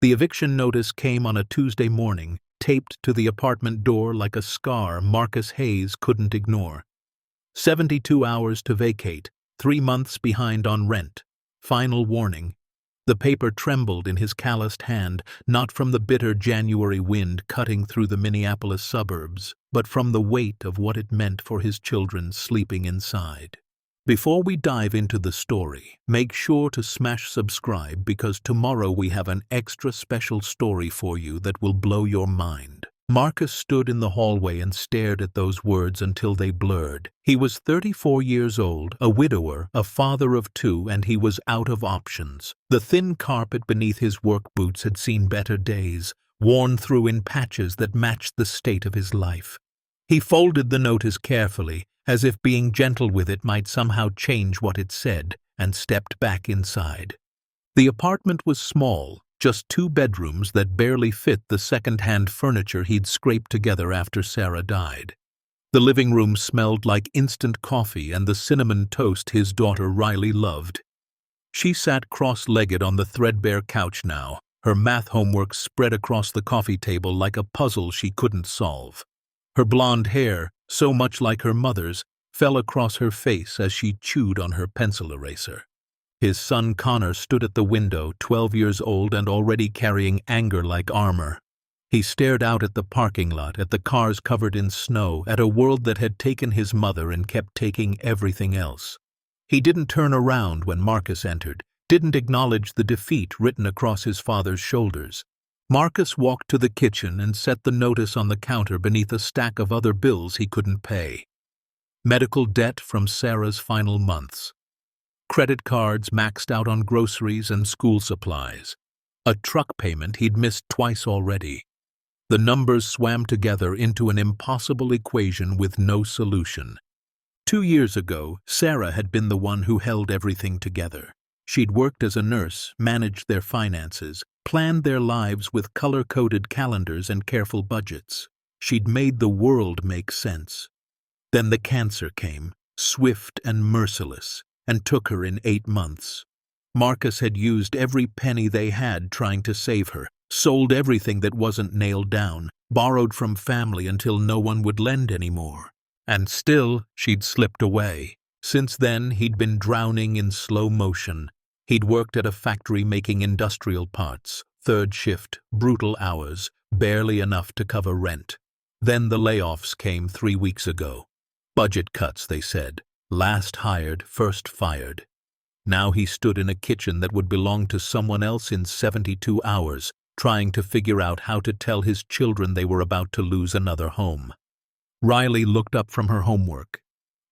The eviction notice came on a Tuesday morning, taped to the apartment door like a scar Marcus Hayes couldn't ignore. 72 hours to vacate, 3 months behind on rent. Final warning. The paper trembled in his calloused hand, not from the bitter January wind cutting through the Minneapolis suburbs, but from the weight of what it meant for his children sleeping inside. Before we dive into the story, make sure to smash subscribe because tomorrow we have an extra special story for you that will blow your mind. Marcus stood in the hallway and stared at those words until they blurred. He was 34 years old, a widower, a father of 2, and he was out of options. The thin carpet beneath his work boots had seen better days, worn through in patches that matched the state of his life. He folded the notice carefully, as if being gentle with it might somehow change what it said, and stepped back inside. The apartment was small, just 2 bedrooms that barely fit the second-hand furniture he'd scraped together after Sarah died. The living room smelled like instant coffee and the cinnamon toast his daughter Riley loved. She sat cross-legged on the threadbare couch now, her math homework spread across the coffee table like a puzzle she couldn't solve. Her blonde hair, so much like her mother's, fell across her face as she chewed on her pencil eraser. His son Connor stood at the window, 12 years old and already carrying anger like armor. He stared out at the parking lot, at the cars covered in snow, at a world that had taken his mother and kept taking everything else. He didn't turn around when Marcus entered, didn't acknowledge the defeat written across his father's shoulders. Marcus walked to the kitchen and set the notice on the counter beneath a stack of other bills he couldn't pay. Medical debt from Sarah's final months. Credit cards maxed out on groceries and school supplies. A truck payment he'd missed twice already. The numbers swam together into an impossible equation with no solution. 2 years ago, Sarah had been the one who held everything together. She'd worked as a nurse, managed their finances, planned their lives with color-coded calendars and careful budgets. She'd made the world make sense. Then the cancer came, swift and merciless, and took her in 8 months. Marcus had used every penny they had trying to save her, sold everything that wasn't nailed down, borrowed from family until no one would lend anymore. And still, she'd slipped away. Since then, he'd been drowning in slow motion. He'd worked at a factory making industrial parts, 3rd shift, brutal hours, barely enough to cover rent. Then the layoffs came 3 weeks ago. Budget cuts, they said. Last hired, first fired. Now he stood in a kitchen that would belong to someone else in 72 hours, trying to figure out how to tell his children they were about to lose another home. Riley looked up from her homework.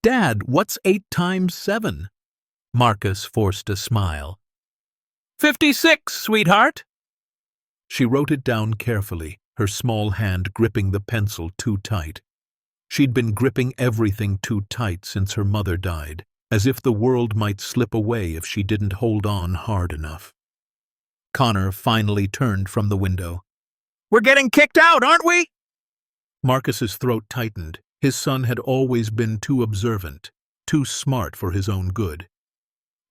"Dad, what's 8 times 7? Marcus forced a smile. 56, sweetheart." She wrote it down carefully, her small hand gripping the pencil too tight. She'd been gripping everything too tight since her mother died, as if the world might slip away if she didn't hold on hard enough. Connor finally turned from the window. "We're getting kicked out, aren't we?" Marcus's throat tightened. His son had always been too observant, too smart for his own good.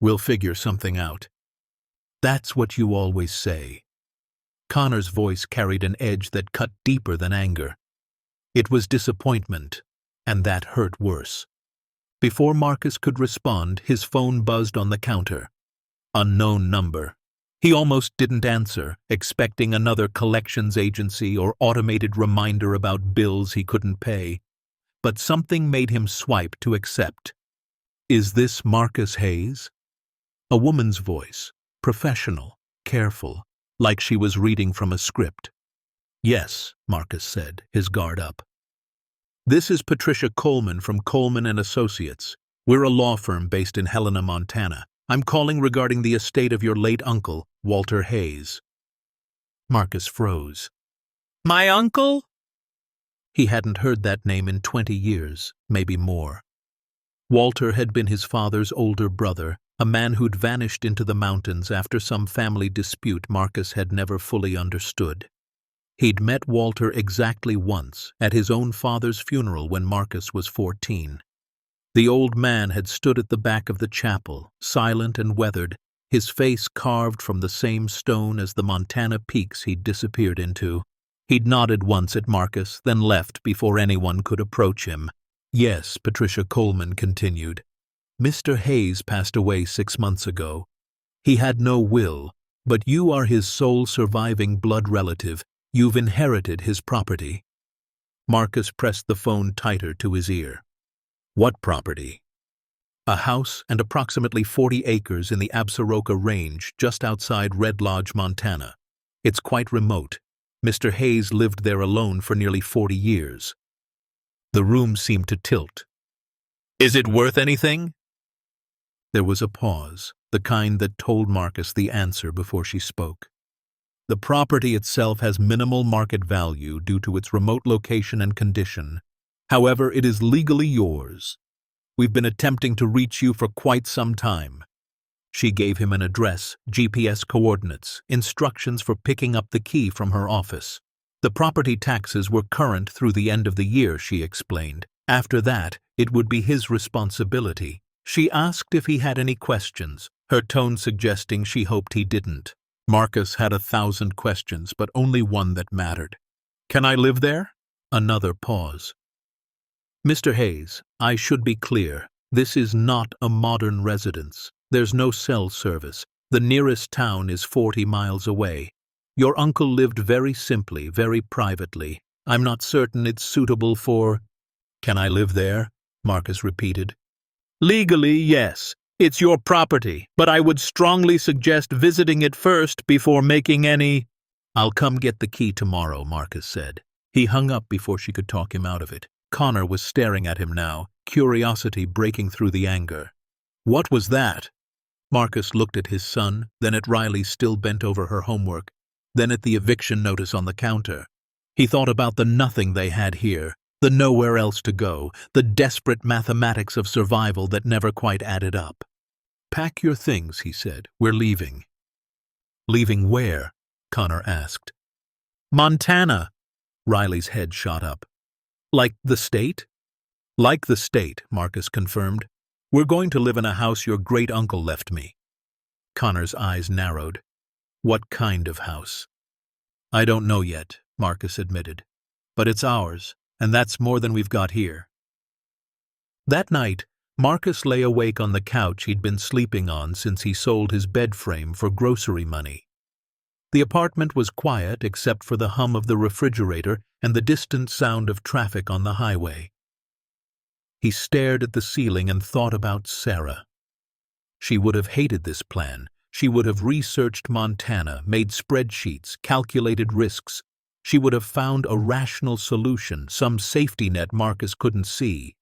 "We'll figure something out." "That's what you always say." Connor's voice carried an edge that cut deeper than anger. It was disappointment, and that hurt worse. Before Marcus could respond, his phone buzzed on the counter. Unknown number. He almost didn't answer, expecting another collections agency or automated reminder about bills he couldn't pay. But something made him swipe to accept. "Is this Marcus Hayes?" A woman's voice, professional, careful, like she was reading from a script. "Yes," Marcus said, his guard up. "This is Patricia Coleman from Coleman & Associates. We're a law firm based in Helena, Montana. I'm calling regarding the estate of your late uncle, Walter Hayes." Marcus froze. "My uncle?" He hadn't heard that name in 20 years, maybe more. Walter had been his father's older brother, a man who'd vanished into the mountains after some family dispute Marcus had never fully understood. He'd met Walter exactly once, at his own father's funeral when Marcus was 14. The old man had stood at the back of the chapel, silent and weathered, his face carved from the same stone as the Montana peaks he'd disappeared into. He'd nodded once at Marcus, then left before anyone could approach him. Yes, Patricia Coleman continued. Mr. Hayes passed away 6 months ago. He had no will, but you are his sole surviving blood relative. You've inherited his property. Marcus pressed the phone tighter to his ear. What property? A house and approximately 40 acres in the Absaroka Range, just outside Red Lodge, Montana. It's quite remote. Mr. Hayes lived there alone for nearly 40 years. The room seemed to tilt. Is it worth anything? There was a pause, the kind that told Marcus the answer before she spoke. The property itself has minimal market value due to its remote location and condition. However, it is legally yours. We've been attempting to reach you for quite some time. She gave him an address, GPS coordinates, instructions for picking up the key from her office. The property taxes were current through the end of the year, she explained. After that, it would be his responsibility. She asked if he had any questions, her tone suggesting she hoped he didn't. Marcus had 1,000 questions, but only one that mattered. Can I live there? Another pause. Mr. Hayes, I should be clear. This is not a modern residence. There's no cell service. The nearest town is 40 miles away. Your uncle lived very simply, very privately. I'm not certain it's suitable for... Can I live there? Marcus repeated. Legally, yes. It's your property, but I would strongly suggest visiting it first before making any... I'll come get the key tomorrow, Marcus said. He hung up before she could talk him out of it. Connor was staring at him now, curiosity breaking through the anger. What was that? Marcus looked at his son, then at Riley still bent over her homework, then at the eviction notice on the counter. He thought about the nothing they had here, the nowhere else to go, the desperate mathematics of survival that never quite added up. Pack your things, he said. We're leaving. Leaving where? Connor asked. Montana. Riley's head shot up. Like the state? Like the state, Marcus confirmed. We're going to live in a house your great-uncle left me. Connor's eyes narrowed. What kind of house? I don't know yet, Marcus admitted. But it's ours, and that's more than we've got here. That night, Marcus lay awake on the couch he'd been sleeping on since he sold his bed frame for grocery money. The apartment was quiet except for the hum of the refrigerator and the distant sound of traffic on the highway. He stared at the ceiling and thought about Sarah. She would have hated this plan. She would have researched Montana, made spreadsheets, calculated risks. She would have found a rational solution, some safety net Marcus couldn't see.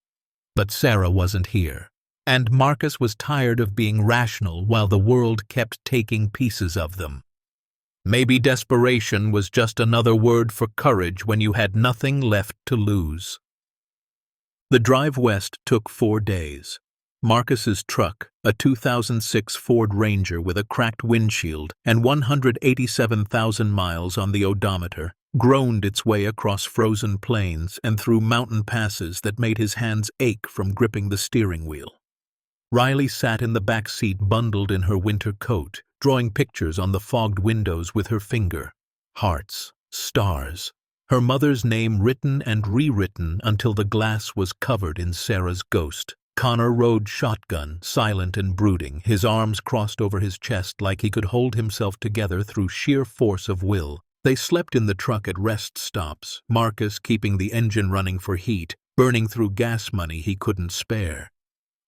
But Sarah wasn't here, and Marcus was tired of being rational while the world kept taking pieces of them. Maybe desperation was just another word for courage when you had nothing left to lose. The drive west took 4 days. Marcus's truck, a 2006 Ford Ranger with a cracked windshield and 187,000 miles on the odometer, groaned its way across frozen plains and through mountain passes that made his hands ache from gripping the steering wheel. Riley sat in the back seat bundled in her winter coat, drawing pictures on the fogged windows with her finger. Hearts, stars, her mother's name written and rewritten until the glass was covered in Sarah's ghost. Connor rode shotgun, silent and brooding, his arms crossed over his chest like he could hold himself together through sheer force of will. They slept in the truck at rest stops, Marcus keeping the engine running for heat, burning through gas money he couldn't spare.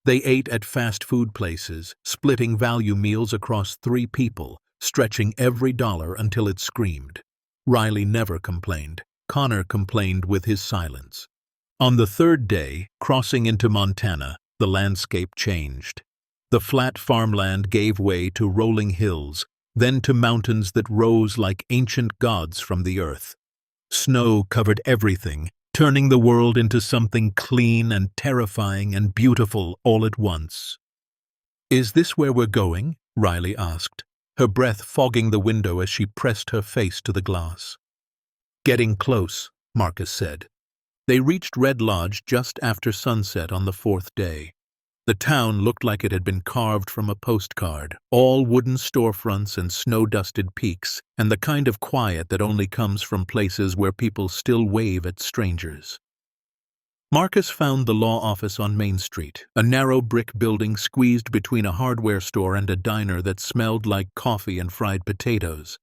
They ate at fast food places, splitting value meals across 3 people, stretching every dollar until it screamed. Riley never complained. Connor complained with his silence. On the 3rd day, crossing into Montana, the landscape changed. The flat farmland gave way to rolling hills, then to mountains that rose like ancient gods from the earth. Snow covered everything, turning the world into something clean and terrifying and beautiful all at once. Is this where we're going? Riley asked, her breath fogging the window as she pressed her face to the glass. Getting close, Marcus said. They reached Red Lodge just after sunset on the 4th day. The town looked like it had been carved from a postcard, all wooden storefronts and snow-dusted peaks, and the kind of quiet that only comes from places where people still wave at strangers. Marcus found the law office on Main Street, a narrow brick building squeezed between a hardware store and a diner that smelled like coffee and fried potatoes.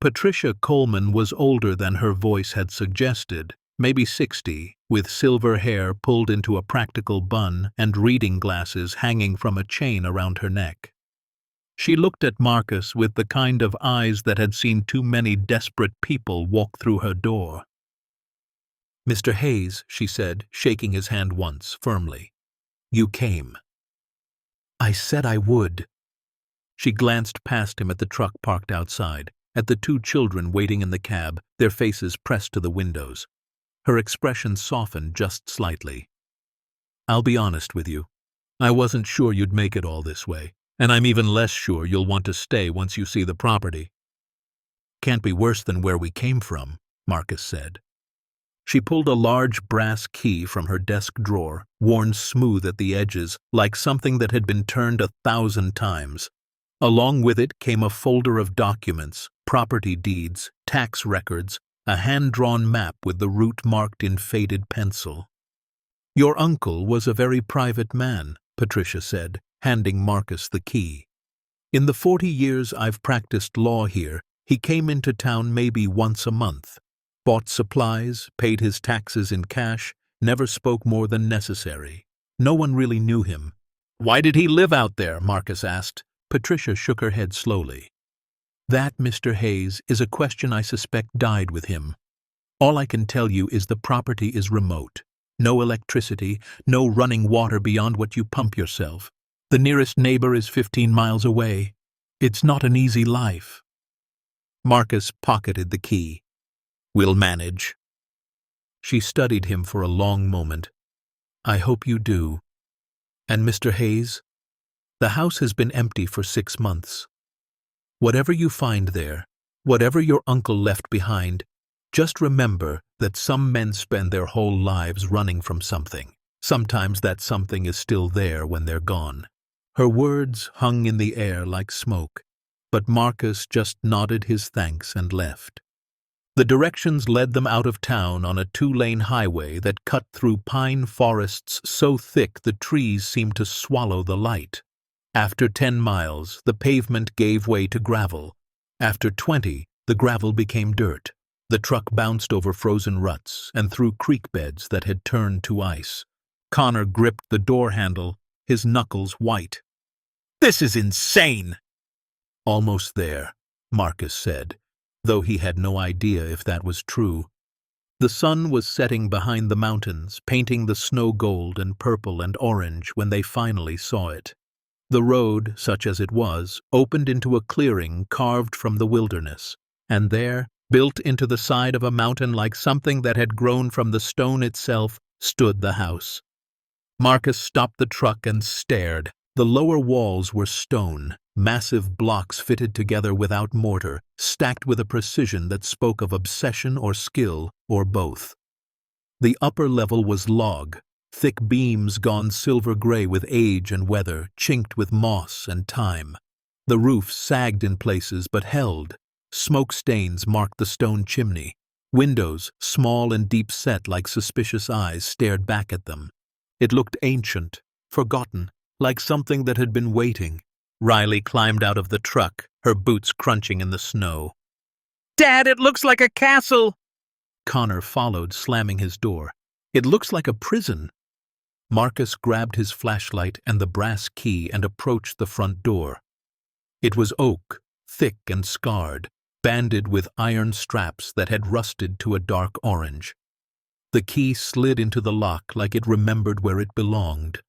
Patricia Coleman was older than her voice had suggested, maybe 60, with silver hair pulled into a practical bun and reading glasses hanging from a chain around her neck. She looked at Marcus with the kind of eyes that had seen too many desperate people walk through her door. "Mr. Hayes," she said, shaking his hand once, firmly. "You came." "I said I would." She glanced past him at the truck parked outside, at the two children waiting in the cab, their faces pressed to the windows. Her expression softened just slightly. "I'll be honest with you. I wasn't sure you'd make it all this way, and I'm even less sure you'll want to stay once you see the property." "Can't be worse than where we came from," Marcus said. She pulled a large brass key from her desk drawer, worn smooth at the edges, like something that had been turned 1,000 times. Along with it came a folder of documents, property deeds, tax records, a hand-drawn map with the route marked in faded pencil. "Your uncle was a very private man," Patricia said, handing Marcus the key. "In the 40 years I've practiced law here, he came into town maybe once a month. Bought supplies, paid his taxes in cash, never spoke more than necessary. No one really knew him." "Why did he live out there?" Marcus asked. Patricia shook her head slowly. "That, Mr. Hayes, is a question I suspect died with him. All I can tell you is the property is remote. No electricity, no running water beyond what you pump yourself. The nearest neighbor is 15 miles away. It's not an easy life." Marcus pocketed the key. "We'll manage." She studied him for a long moment. "I hope you do. And Mr. Hayes, the house has been empty for 6 months. Whatever you find there, whatever your uncle left behind, just remember that some men spend their whole lives running from something. Sometimes that something is still there when they're gone." Her words hung in the air like smoke, but Marcus just nodded his thanks and left. The directions led them out of town on a 2-lane highway that cut through pine forests so thick the trees seemed to swallow the light. After 10 miles, the pavement gave way to gravel. After 20, the gravel became dirt. The truck bounced over frozen ruts and through creek beds that had turned to ice. Connor gripped the door handle, his knuckles white. "This is insane!" "Almost there," Marcus said, though he had no idea if that was true. The sun was setting behind the mountains, painting the snow gold and purple and orange when they finally saw it. The road, such as it was, opened into a clearing carved from the wilderness, and there, built into the side of a mountain like something that had grown from the stone itself, stood the house. Marcus stopped the truck and stared. The lower walls were stone, massive blocks fitted together without mortar, stacked with a precision that spoke of obsession or skill, or both. The upper level was log, thick beams gone silver-gray with age and weather, chinked with moss and time. The roof sagged in places but held. Smoke stains marked the stone chimney. Windows, small and deep-set like suspicious eyes, stared back at them. It looked ancient, forgotten, like something that had been waiting. Riley climbed out of the truck, her boots crunching in the snow. "Dad, it looks like a castle!" Connor followed, slamming his door. "It looks like a prison." Marcus grabbed his flashlight and the brass key and approached the front door. It was oak, thick and scarred, banded with iron straps that had rusted to a dark orange. The key slid into the lock like it remembered where it belonged.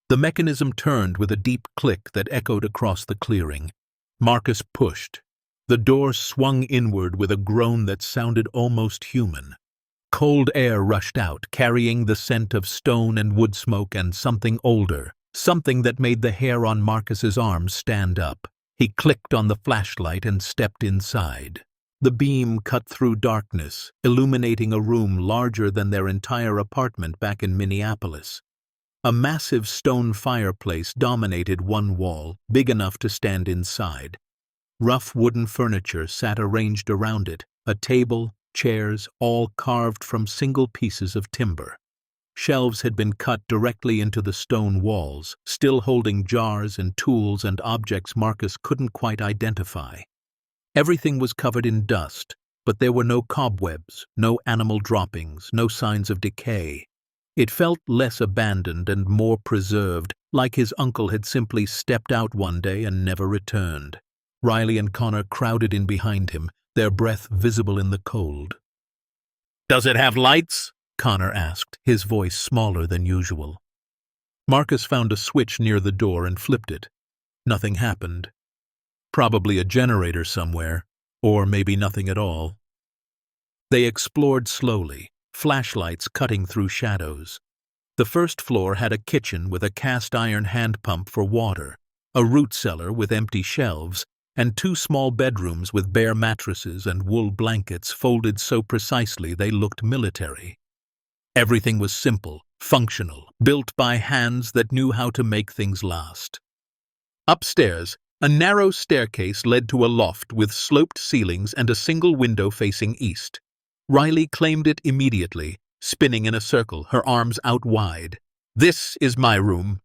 The mechanism turned with a deep click that echoed across the clearing. Marcus pushed. The door swung inward with a groan that sounded almost human. Cold air rushed out, carrying the scent of stone and wood smoke and something older, something that made the hair on Marcus's arms stand up. He clicked on the flashlight and stepped inside. The beam cut through darkness, illuminating a room larger than their entire apartment back in Minneapolis. A massive stone fireplace dominated one wall, big enough to stand inside. Rough wooden furniture sat arranged around it, a table, chairs, all carved from single pieces of timber. Shelves had been cut directly into the stone walls, still holding jars and tools and objects Marcus couldn't quite identify. Everything was covered in dust, but there were no cobwebs, no animal droppings, no signs of decay. It felt less abandoned and more preserved, like his uncle had simply stepped out one day and never returned. Riley and Connor crowded in behind him, their breath visible in the cold. "Does it have lights?" Connor asked, his voice smaller than usual. Marcus found a switch near the door and flipped it. Nothing happened. Probably a generator somewhere, or maybe nothing at all. They explored slowly, flashlights cutting through shadows. The first floor had a kitchen with a cast-iron hand pump for water, a root cellar with empty shelves, and 2 small bedrooms with bare mattresses and wool blankets folded so precisely they looked military. Everything was simple, functional, built by hands that knew how to make things last. Upstairs, a narrow staircase led to a loft with sloped ceilings and a single window facing east. Riley claimed it immediately, spinning in a circle, her arms out wide. "This is my room."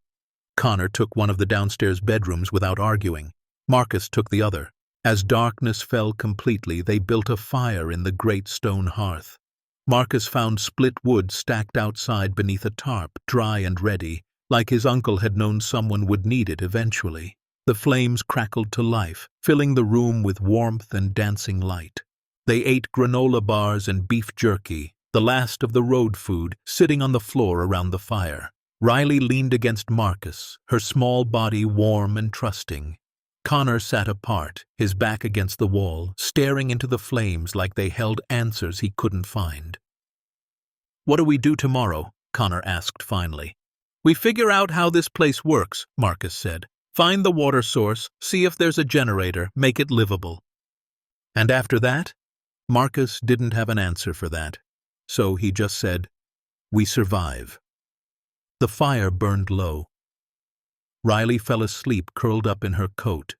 Connor took one of the downstairs bedrooms without arguing. Marcus took the other. As darkness fell completely, they built a fire in the great stone hearth. Marcus found split wood stacked outside beneath a tarp, dry and ready, like his uncle had known someone would need it eventually. The flames crackled to life, filling the room with warmth and dancing light. They ate granola bars and beef jerky, the last of the road food, sitting on the floor around the fire. Riley leaned against Marcus, her small body warm and trusting. Connor sat apart, his back against the wall, staring into the flames like they held answers he couldn't find. "What do we do tomorrow?" Connor asked finally. "We figure out how this place works," Marcus said. "Find the water source, see if there's a generator, make it livable." "And after that?" Marcus didn't have an answer for that, so he just said, "We survive." The fire burned low. Riley fell asleep curled up in her coat.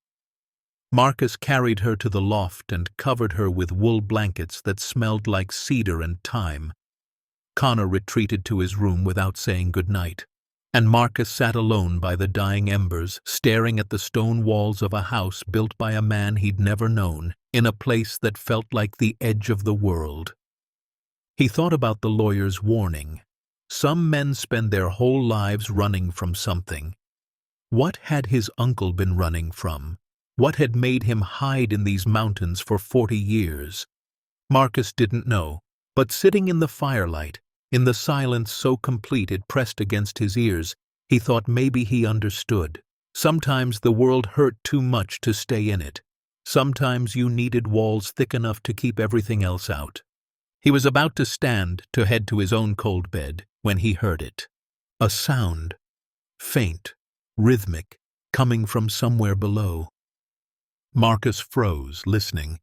Marcus carried her to the loft and covered her with wool blankets that smelled like cedar and thyme. Connor retreated to his room without saying goodnight, and Marcus sat alone by the dying embers, staring at the stone walls of a house built by a man he'd never known, in a place that felt like the edge of the world. He thought about the lawyer's warning. Some men spend their whole lives running from something. What had his uncle been running from? What had made him hide in these mountains for 40 years? Marcus didn't know, but sitting in the firelight, in the silence so complete it pressed against his ears, he thought maybe he understood. Sometimes the world hurt too much to stay in it. Sometimes you needed walls thick enough to keep everything else out. He was about to stand to head to his own cold bed when he heard it. A sound, faint, rhythmic, coming from somewhere below. Marcus froze, listening.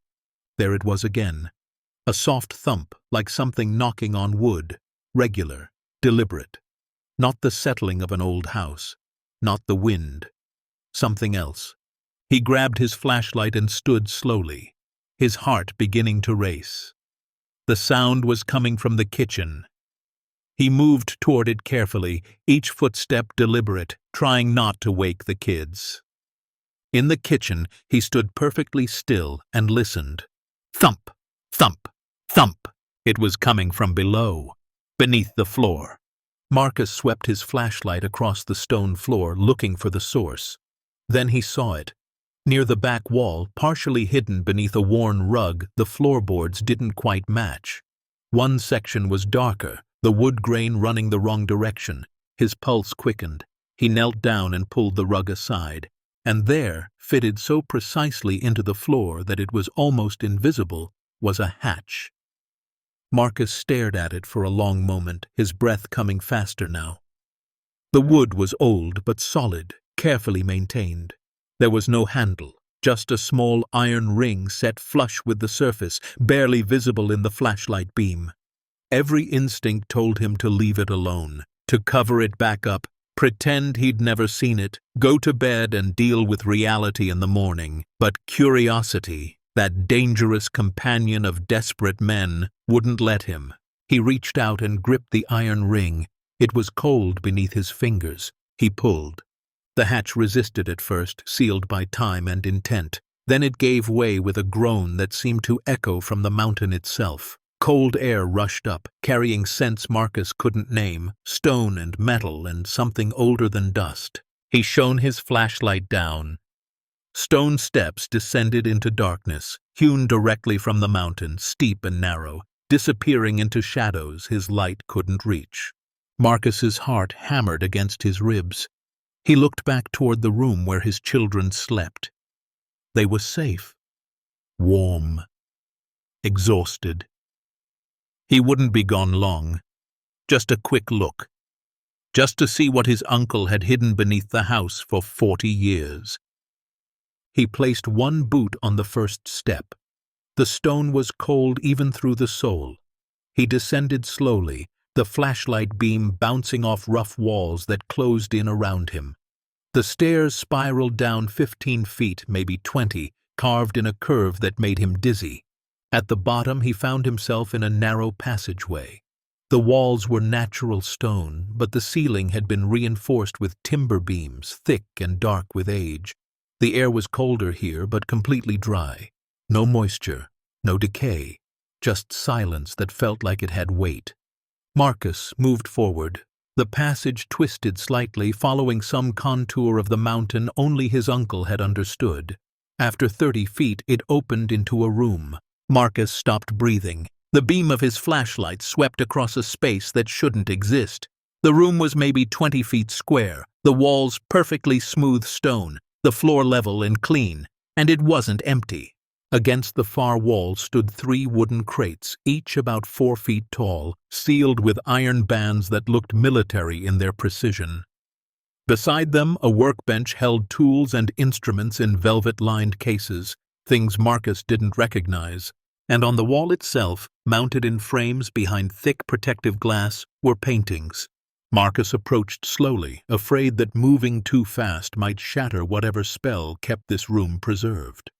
There it was again. A soft thump, like something knocking on wood, regular, deliberate. Not the settling of an old house, not the wind. Something else. He grabbed his flashlight and stood slowly, his heart beginning to race. The sound was coming from the kitchen. He moved toward it carefully, each footstep deliberate, trying not to wake the kids. In the kitchen, he stood perfectly still and listened. Thump, thump, thump. It was coming from below, beneath the floor. Marcus swept his flashlight across the stone floor, looking for the source. Then he saw it. Near the back wall, partially hidden beneath a worn rug, the floorboards didn't quite match. One section was darker, the wood grain running the wrong direction. His pulse quickened. He knelt down and pulled the rug aside, and there, fitted so precisely into the floor that it was almost invisible, was a hatch. Marcus stared at it for a long moment, his breath coming faster now. The wood was old but solid, carefully maintained. There was no handle, just a small iron ring set flush with the surface, barely visible in the flashlight beam. Every instinct told him to leave it alone, to cover it back up, Pretend he'd never seen it, go to bed and deal with reality in the morning. But curiosity, that dangerous companion of desperate men, wouldn't let him. He reached out and gripped the iron ring. It was cold beneath his fingers. He pulled. The hatch resisted at first, sealed by time and intent. Then it gave way with a groan that seemed to echo from the mountain itself. Cold air rushed up, carrying scents Marcus couldn't name, stone and metal and something older than dust. He shone his flashlight down. Stone steps descended into darkness, hewn directly from the mountain, steep and narrow, disappearing into shadows his light couldn't reach. Marcus's heart hammered against his ribs. He looked back toward the room where his children slept. They were safe, warm, exhausted. He wouldn't be gone long. Just a quick look. Just to see what his uncle had hidden beneath the house for 40 years. He placed one boot on the first step. The stone was cold even through the sole. He descended slowly, the flashlight beam bouncing off rough walls that closed in around him. The stairs spiraled down 15 feet, maybe 20, carved in a curve that made him dizzy. At the bottom, he found himself in a narrow passageway. The walls were natural stone, but the ceiling had been reinforced with timber beams, thick and dark with age. The air was colder here, but completely dry. No moisture, no decay, just silence that felt like it had weight. Marcus moved forward. The passage twisted slightly, following some contour of the mountain only his uncle had understood. After 30 feet, it opened into a room. Marcus stopped breathing. The beam of his flashlight swept across a space that shouldn't exist. The room was maybe 20 feet square, the walls perfectly smooth stone, the floor level and clean, and it wasn't empty. Against the far wall stood 3 wooden crates, each about 4 feet tall, sealed with iron bands that looked military in their precision. Beside them, a workbench held tools and instruments in velvet-lined cases, things Marcus didn't recognize. And on the wall itself, mounted in frames behind thick protective glass, were paintings. Marcus approached slowly, afraid that moving too fast might shatter whatever spell kept this room preserved.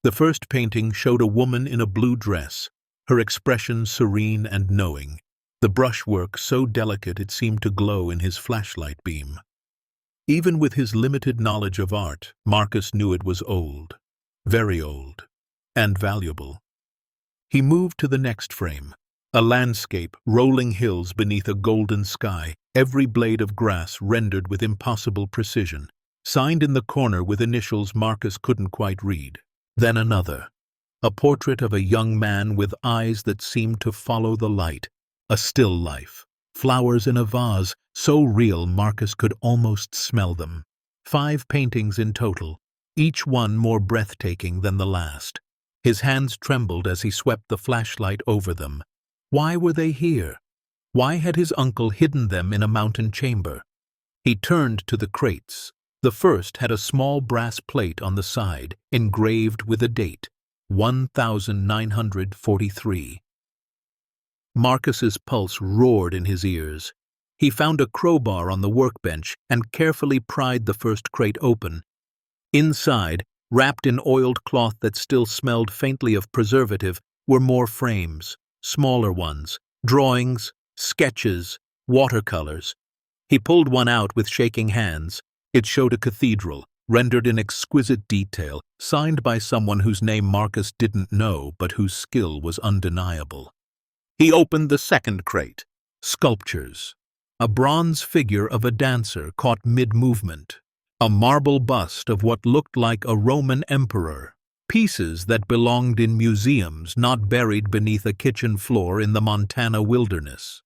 The first painting showed a woman in a blue dress, her expression serene and knowing, the brushwork so delicate it seemed to glow in his flashlight beam. Even with his limited knowledge of art, Marcus knew it was old, very old, and valuable. He moved to the next frame, a landscape, rolling hills beneath a golden sky, every blade of grass rendered with impossible precision, signed in the corner with initials Marcus couldn't quite read. Then another, a portrait of a young man with eyes that seemed to follow the light, a still life, flowers in a vase, so real Marcus could almost smell them. 5 paintings in total, each one more breathtaking than the last. His hands trembled as he swept the flashlight over them. Why were they here? Why had his uncle hidden them in a mountain chamber? He turned to the crates. The first had a small brass plate on the side, engraved with a date, 1943. Marcus's pulse roared in his ears. He found a crowbar on the workbench and carefully pried the first crate open. Inside, wrapped in oiled cloth that still smelled faintly of preservative, were more frames, smaller ones, drawings, sketches, watercolors. He pulled one out with shaking hands. It showed a cathedral, rendered in exquisite detail, signed by someone whose name Marcus didn't know but whose skill was undeniable. He opened the second crate. Sculptures. A bronze figure of a dancer caught mid-movement. A marble bust of what looked like a Roman emperor. Pieces that belonged in museums, not buried beneath a kitchen floor in the Montana wilderness.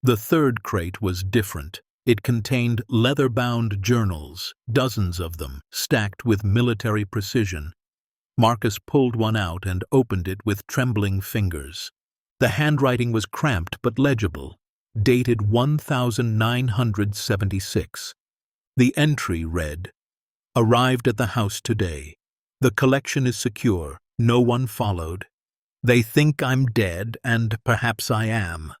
The third crate was different. It contained leather-bound journals, dozens of them, stacked with military precision. Marcus pulled one out and opened it with trembling fingers. The handwriting was cramped but legible, dated 1976. The entry read, "Arrived at the house today. The collection is secure. No one followed. They think I'm dead, and perhaps I am.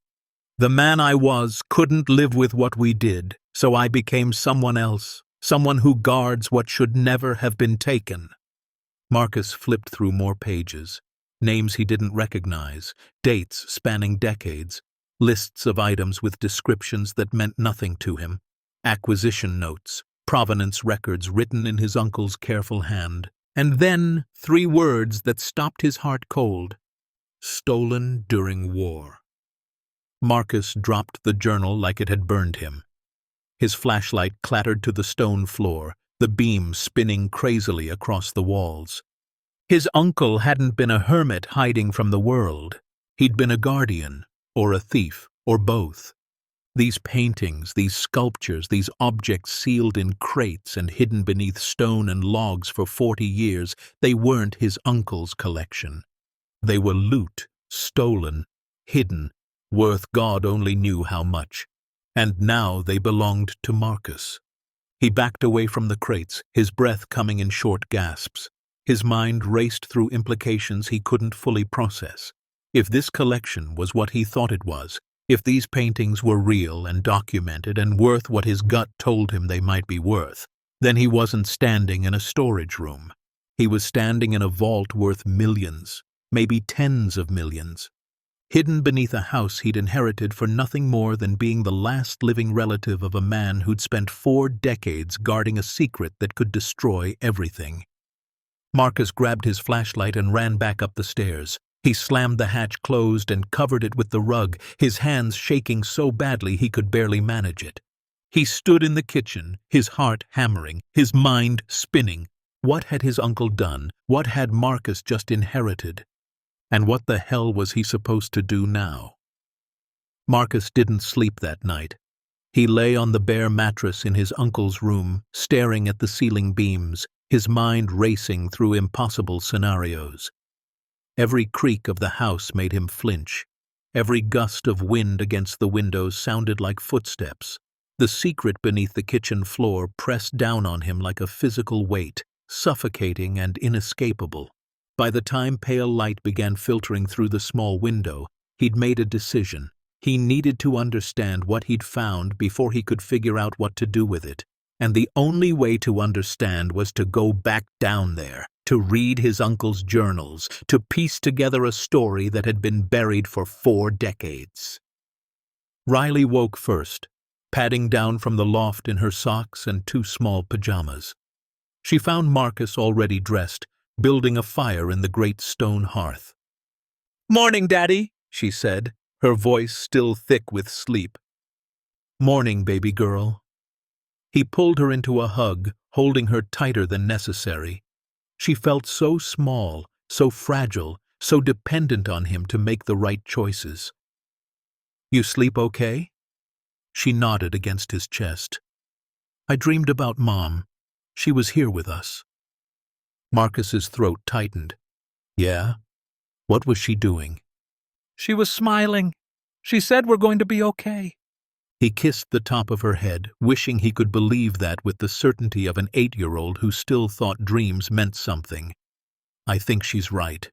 The man I was couldn't live with what we did, so I became someone else, someone who guards what should never have been taken." Marcus flipped through more pages. Names he didn't recognize, dates spanning decades, lists of items with descriptions that meant nothing to him, acquisition notes, provenance records written in his uncle's careful hand, and then 3 words that stopped his heart cold: stolen during war. Marcus dropped the journal like it had burned him. His flashlight clattered to the stone floor, the beam spinning crazily across the walls. His uncle hadn't been a hermit hiding from the world. He'd been a guardian, or a thief, or both. These paintings, these sculptures, these objects sealed in crates and hidden beneath stone and logs for 40 years, they weren't his uncle's collection. They were loot, stolen, hidden, worth God only knew how much. And now they belonged to Marcus. He backed away from the crates, his breath coming in short gasps. His mind raced through implications he couldn't fully process. If this collection was what he thought it was, if these paintings were real and documented and worth what his gut told him they might be worth, then he wasn't standing in a storage room. He was standing in a vault worth millions, maybe tens of millions, hidden beneath a house he'd inherited for nothing more than being the last living relative of a man who'd spent 4 decades guarding a secret that could destroy everything. Marcus grabbed his flashlight and ran back up the stairs. He slammed the hatch closed and covered it with the rug, his hands shaking so badly he could barely manage it. He stood in the kitchen, his heart hammering, his mind spinning. What had his uncle done? What had Marcus just inherited? And what the hell was he supposed to do now? Marcus didn't sleep that night. He lay on the bare mattress in his uncle's room, staring at the ceiling beams, his mind racing through impossible scenarios. Every creak of the house made him flinch. Every gust of wind against the windows sounded like footsteps. The secret beneath the kitchen floor pressed down on him like a physical weight, suffocating and inescapable. By the time pale light began filtering through the small window, he'd made a decision. He needed to understand what he'd found before he could figure out what to do with it. And the only way to understand was to go back down there, to read his uncle's journals, to piece together a story that had been buried for 4 decades. Riley woke first, padding down from the loft in her socks and 2 small pajamas. She found Marcus already dressed, building a fire in the great stone hearth. "Morning, Daddy," she said, her voice still thick with sleep. "Morning, baby girl." He pulled her into a hug, holding her tighter than necessary. She felt so small, so fragile, so dependent on him to make the right choices. "You sleep okay?" She nodded against his chest. "I dreamed about Mom. She was here with us." Marcus's throat tightened. "Yeah? What was she doing?" "She was smiling. She said we're going to be okay." He kissed the top of her head, wishing he could believe that with the certainty of an 8-year-old who still thought dreams meant something. "I think she's right."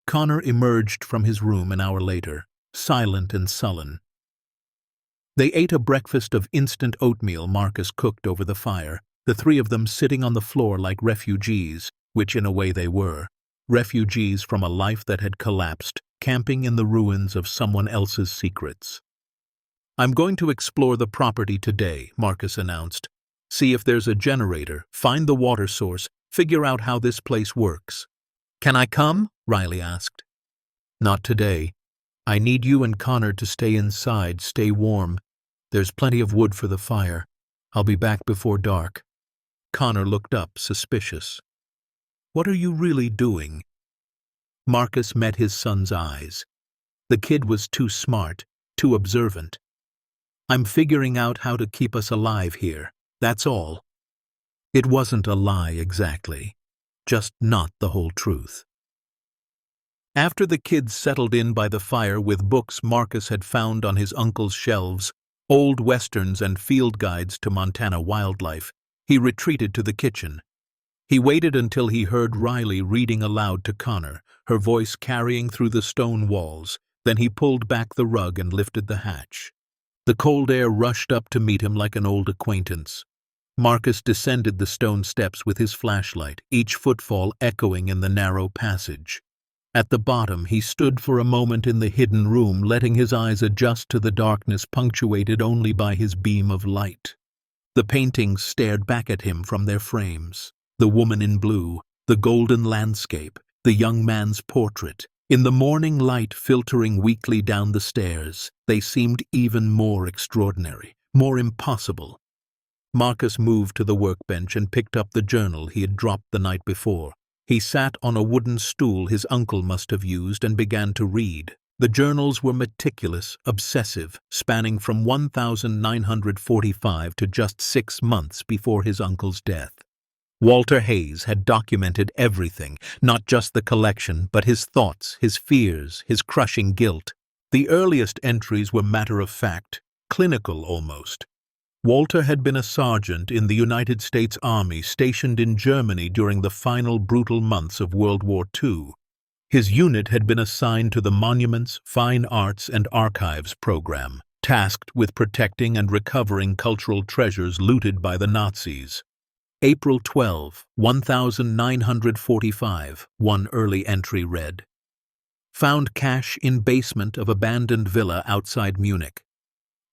Connor emerged from his room an hour later, silent and sullen. They ate a breakfast of instant oatmeal Marcus cooked over the fire, the 3 of them sitting on the floor like refugees, which in a way they were, refugees from a life that had collapsed, camping in the ruins of someone else's secrets. "I'm going to explore the property today," Marcus announced. "See if there's a generator, find the water source, figure out how this place works." "Can I come?" Riley asked. "Not today. I need you and Connor to stay inside, stay warm. There's plenty of wood for the fire. I'll be back before dark." Connor looked up, suspicious. "What are you really doing?" Marcus met his son's eyes. The kid was too smart, too observant. "I'm figuring out how to keep us alive here, that's all." It wasn't a lie exactly, just not the whole truth. After the kids settled in by the fire with books Marcus had found on his uncle's shelves, old westerns and field guides to Montana wildlife, he retreated to the kitchen. He waited until he heard Riley reading aloud to Connor, her voice carrying through the stone walls, Then he pulled back the rug and lifted the hatch. The cold air rushed up to meet him like an old acquaintance. Marcus descended the stone steps with his flashlight, each footfall echoing in the narrow passage. At the bottom, he stood for a moment in the hidden room, letting his eyes adjust to the darkness punctuated only by his beam of light. The paintings stared back at him from their frames. The woman in blue, the golden landscape, the young man's portrait. In the morning light filtering weakly down the stairs, they seemed even more extraordinary, more impossible. Marcus moved to the workbench and picked up the journal he had dropped the night before. He sat on a wooden stool his uncle must have used and began to read. The journals were meticulous, obsessive, spanning from 1945 to just 6 months before his uncle's death. Walter Hayes had documented everything, not just the collection, but his thoughts, his fears, his crushing guilt. The earliest entries were matter-of-fact, clinical almost. Walter had been a sergeant in the United States Army stationed in Germany during the final brutal months of World War II. His unit had been assigned to the Monuments, Fine Arts, and Archives program, tasked with protecting and recovering cultural treasures looted by the Nazis. April 12, 1945, one early entry read. Found cash in basement of abandoned villa outside Munich.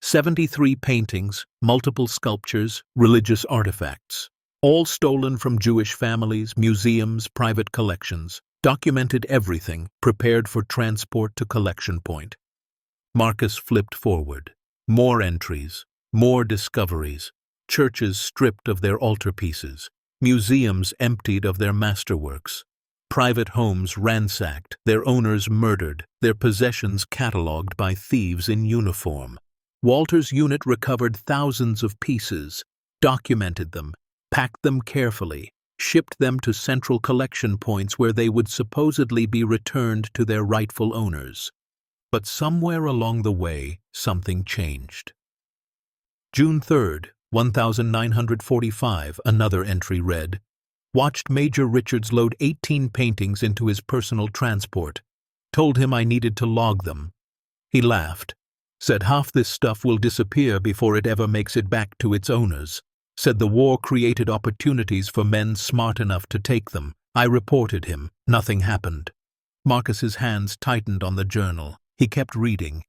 73 paintings, multiple sculptures, religious artifacts, all stolen from Jewish families, museums, private collections, documented everything, prepared for transport to collection point. Marcus flipped forward. More entries, more discoveries, churches stripped of their altarpieces, museums emptied of their masterworks, private homes ransacked, their owners murdered, their possessions catalogued by thieves in uniform. Walter's unit recovered thousands of pieces, documented them, packed them carefully, shipped them to central collection points where they would supposedly be returned to their rightful owners. But somewhere along the way, something changed. June 3, 1945, another entry read, watched Major Richards load 18 paintings into his personal transport, told him I needed to log them. He laughed. Said half this stuff will disappear before it ever makes it back to its owners. Said the war created opportunities for men smart enough to take them. I reported him. Nothing happened. Marcus's hands tightened on the journal. He kept reading.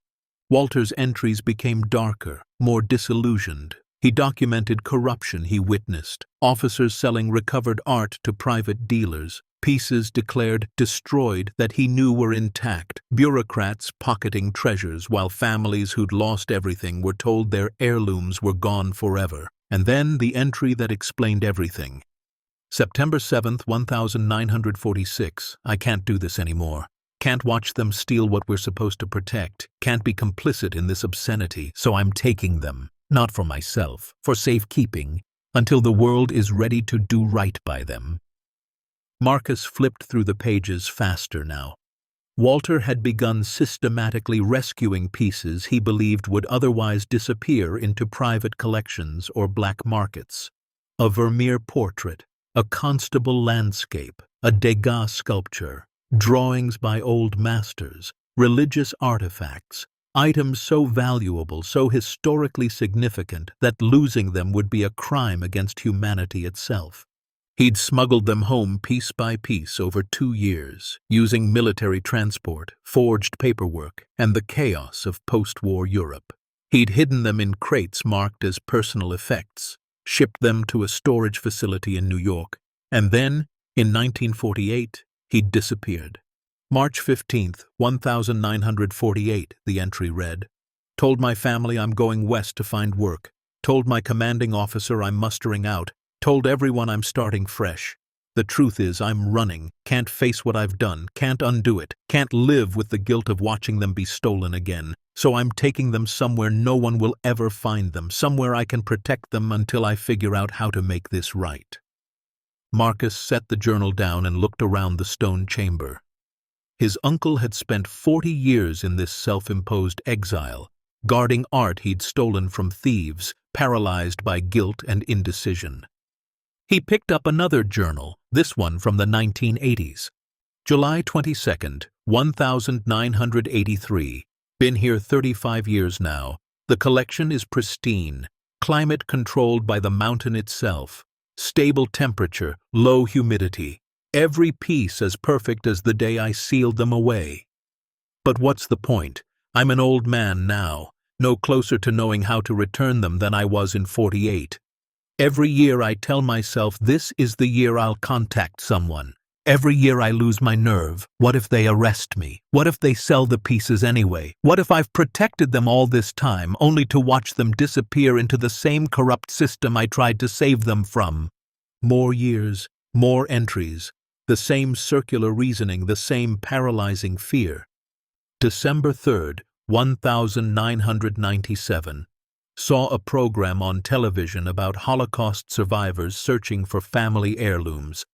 Walter's entries became darker, more disillusioned. He documented corruption he witnessed, officers selling recovered art to private dealers, pieces declared destroyed that he knew were intact, bureaucrats pocketing treasures while families who'd lost everything were told their heirlooms were gone forever. And then the entry that explained everything. September 7, 1946. I can't do this anymore. Can't watch them steal what we're supposed to protect. Can't be complicit in this obscenity, so I'm taking them. Not for myself, for safekeeping, until the world is ready to do right by them. Marcus flipped through the pages faster now. Walter had begun systematically rescuing pieces he believed would otherwise disappear into private collections or black markets. A Vermeer portrait, a Constable landscape, a Degas sculpture, drawings by old masters, religious artifacts, items so valuable, so historically significant that losing them would be a crime against humanity itself. He'd smuggled them home piece by piece over 2 years, using military transport, forged paperwork, and the chaos of post-war Europe. He'd hidden them in crates marked as personal effects, shipped them to a storage facility in New York, and then, in 1948, he'd disappeared. March 15, 1948, the entry read. Told my family I'm going west to find work. Told my commanding officer I'm mustering out. Told everyone I'm starting fresh. The truth is I'm running, can't face what I've done, can't undo it, can't live with the guilt of watching them be stolen again. So I'm taking them somewhere no one will ever find them, somewhere I can protect them until I figure out how to make this right. Marcus set the journal down and looked around the stone chamber. His uncle had spent 40 years in this self-imposed exile, guarding art he'd stolen from thieves, paralyzed by guilt and indecision. He picked up another journal, this one from the 1980s. July 22, 1983. Been here 35 years now. The collection is pristine, climate controlled by the mountain itself. Stable temperature, low humidity. Every piece as perfect as the day I sealed them away. But what's the point? I'm an old man now, no closer to knowing how to return them than I was in 48. Every year I tell myself this is the year I'll contact someone. Every year I lose my nerve. What if they arrest me? What if they sell the pieces anyway? What if I've protected them all this time, only to watch them disappear into the same corrupt system I tried to save them from? More years, more entries, the same circular reasoning, the same paralyzing fear. December 3rd, 1997. Saw a program on television about Holocaust survivors searching for family heirlooms.